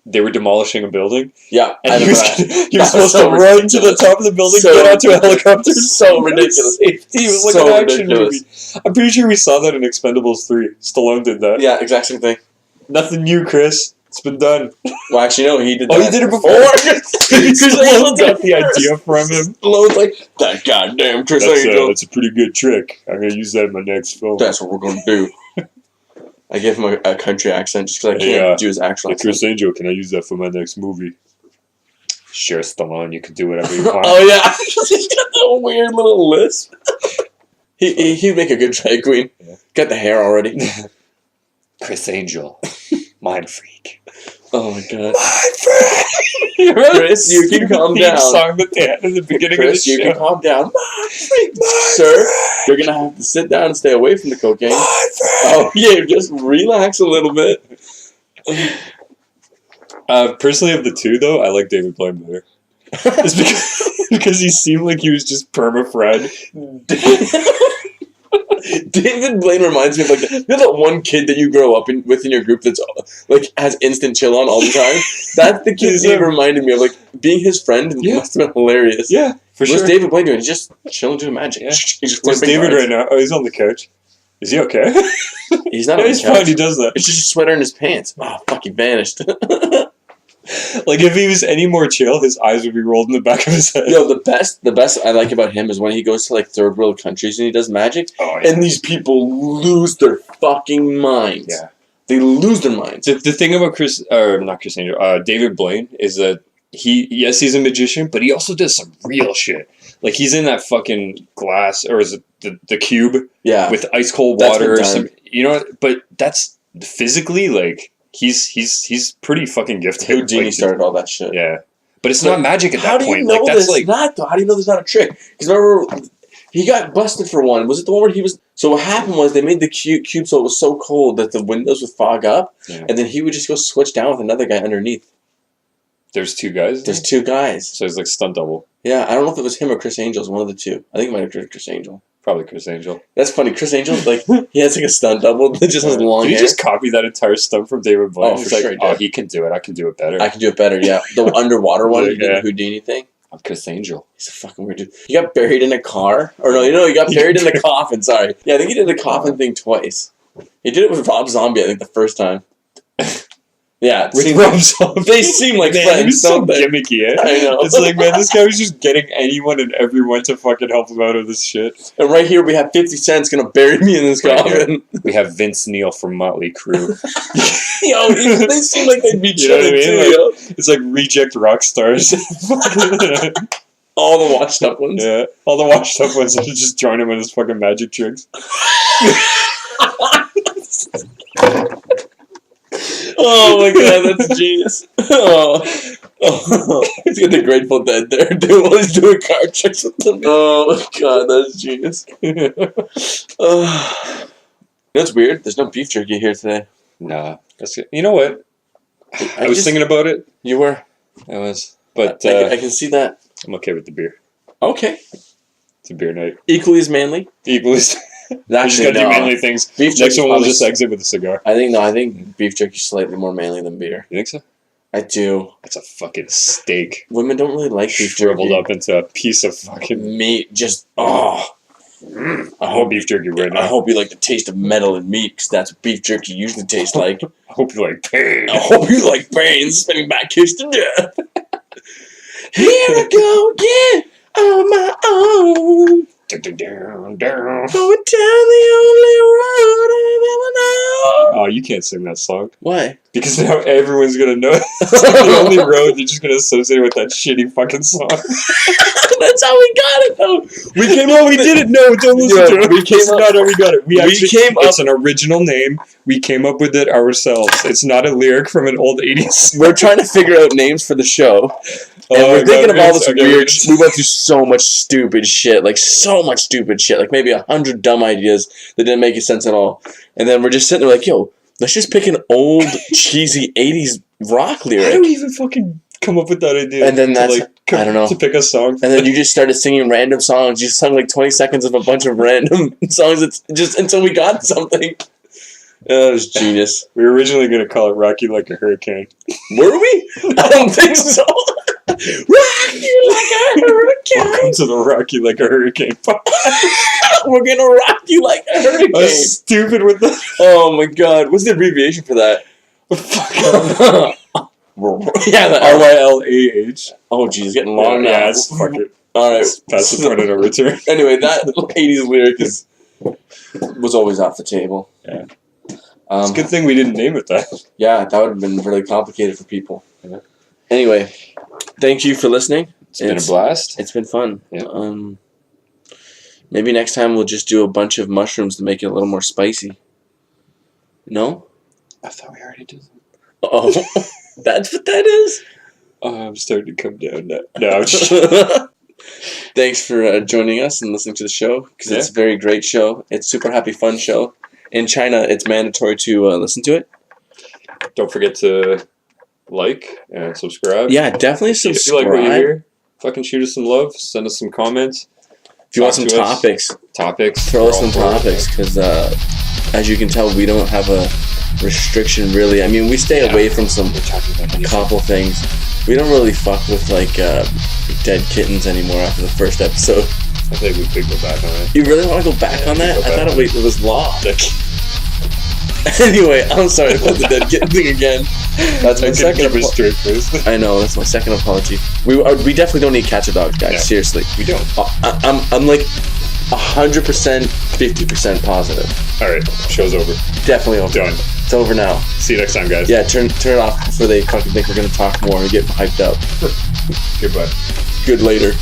they were demolishing a building. Yeah, and he was supposed to run to the top of the building, get onto a helicopter. So ridiculous. He was like an action movie. I'm pretty sure we saw that in Expendables 3. Stallone did that. Yeah, exact same thing. Nothing new, Chris. It's been done. Well, actually, no, he did that. Oh, he did it before? Stallone got the idea from him. Stallone's like, that goddamn Criss Angel. That's a pretty good trick. I'm going to use that in my next film. That's what we're going to do. I gave him a country accent just because I can't do his actual accent. Criss Angel, can I use that for my next movie? Sure, Stallone, you can do whatever you want. Oh, yeah. He's got that weird little lisp. He'd make a good drag queen. Yeah. Got the hair already. Criss Angel. Mind freak. Oh, my God. Mind freak! Chris, you can calm down. Song that they had in the beginning of the show. You can calm down. Mind freak, sir. You're going to have to sit down and stay away from the cocaine. Oh, yeah, just relax a little bit. Personally, of the two, though, I like David Blaine better. It's because he seemed like he was just perma-fried. David Blaine reminds me of you know that one kid that you grow up with in your group that's has instant chill on all the time. That's the kid he reminded me of. Being his friend must have been hilarious. Yeah, for sure. What's David Blaine doing? He's just chilling, doing magic. Yeah. Where's David right now? Oh, he's on the couch. Is he okay? He's not. He's fine. He does that. It's just a sweater in his pants. Oh fuck! He vanished. If he was any more chill, his eyes would be rolled in the back of his head. Yo, the best I like about him is when he goes to third world countries and he does magic, and these people lose their fucking minds. Yeah, they lose their minds. The thing about David Blaine is that he's a magician, but he also does some real shit. He's in that fucking glass, or is it the cube? Yeah, with ice cold water or some. But that's physically He's pretty fucking gifted. Houdini started all that shit. Yeah. But it's not magic at that point. How do you know that's not, though? How do you know there's not a trick? Because remember, he got busted for one. Was it the one where he was... So what happened was they made the cube so it was so cold that the windows would fog up, and then he would just go switch down with another guy underneath. There's two guys? There's two guys. So it's stunt double. Yeah, I don't know if it was him or Criss Angel. It was one of the two. I think it might have been Criss Angel. Probably Criss Angel. That's funny. Criss Angel, he has a stunt double that just has long hair. Did you just copy that entire stunt from David Blaine? Oh, for sure. He can do it. I can do it better. I can do it better, yeah. The underwater one, he did the Houdini thing. I'm Criss Angel. He's a fucking weird dude. He got buried in a car. Or no, he got buried in the coffin, sorry. Yeah, I think he did the coffin thing twice. He did it with Rob Zombie, I think, the first time. Yeah, with Rob Zombie. They seem like friends. He was so gimmicky, eh? I know. It's man, this guy was just getting anyone and everyone to fucking help him out of this shit. And right here we have 50 Cent's gonna bury me in this coffin. We have Vince Neil from Motley Crue. Yo, they seem like they'd be chilling too. It's like reject rock stars. All the washed up ones. Yeah, all the washed up ones that just join him in his fucking magic tricks. Oh my god, that's genius. He's got the Grateful Dead there, dude, while he's doing card tricks with them. Oh my god, that's genius. That's weird. There's no beef jerky here today. Nah, that's good. You know what? I was thinking about it. You were? I was. But I can see that. I'm okay with the beer. Okay. It's a beer night. Equally as manly? Equally as... Actually, just gotta do manly things. Beef next one we'll just exit with a cigar. I think beef jerky is slightly more manly than beer. You think so? I do. It's a fucking steak. Women don't really like beef jerky. Shriveled up into a piece of fucking meat. Just I hope beef jerky right now. I hope you like the taste of metal and meat, because that's what beef jerky usually tastes like. I hope you like pain. I hope you like pain. Spinning back kiss to death. Here I go again on my own. Down. Going down the only road I've ever known. Oh, you can't sing that song. Why? Because now everyone's gonna know it's the only road. They're just gonna associate with that shitty fucking song. That's how we got it, though. We came up. We did it. No, don't listen to it. We came up. Not how we got it. It's up. an original name. We came up with it ourselves. It's not a lyric from an old 80s. We're trying to figure out names for the show. And we're thinking of all this weird shit. We went through so much stupid shit. Like, maybe 100 dumb ideas that didn't make sense at all. And then we're just sitting there like, yo, let's just pick an old, cheesy 80s rock lyric. How do we even fucking come up with that idea? And then I don't know. To pick a song. And then you just started singing random songs. You sung like 20 seconds of a bunch of random songs just until we got something. Oh, it was genius. We were originally going to call it Rock You Like a Hurricane. Were we? I don't think so. Rock you like a hurricane. Welcome to the Rock You Like a Hurricane. We're going to rock you like a hurricane. I was stupid with that. Oh my god. What's the abbreviation for that? Yeah, the RYLAH. Oh, geez, it's getting long now. Yeah, fuck it. Alright. Pass the point of no return. Anyway, that 80s lyric was always off the table. Yeah. It's a good thing we didn't name it that. Yeah, that would have been really complicated for people. Yeah. Anyway, thank you for listening. It's been a blast. It's been fun. Yeah. Maybe next time we'll just do a bunch of mushrooms to make it a little more spicy. No? I thought we already did that. Oh, that's what that is? Oh, I'm starting to come down now. No, I'm just... Thanks for joining us and listening to the show, because it's a very great show. It's a super happy, fun show. In China, it's mandatory to listen to it. Don't forget to like and subscribe. Yeah, definitely subscribe. If you like what you hear, fucking shoot us some love. Send us some comments. If you want some topics, throw us some topics, because as you can tell, we don't have a restriction really. I mean, we stay away from some couple things. We don't really fuck with like dead kittens anymore after the first episode. I think we could go back on it. You really want to go back on that? I thought it was law. Anyway, I'm sorry about the dead kitten thing again. That's my second apology. I know, that's my second apology. We definitely don't need cats or dogs, guys. No, seriously, we don't. I'm like 100%, 50% positive. All right, show's over. Definitely over. Done. It's over now. See you next time, guys. Yeah, turn it off before they fucking think we're gonna talk more and get hyped up. Goodbye. Good later.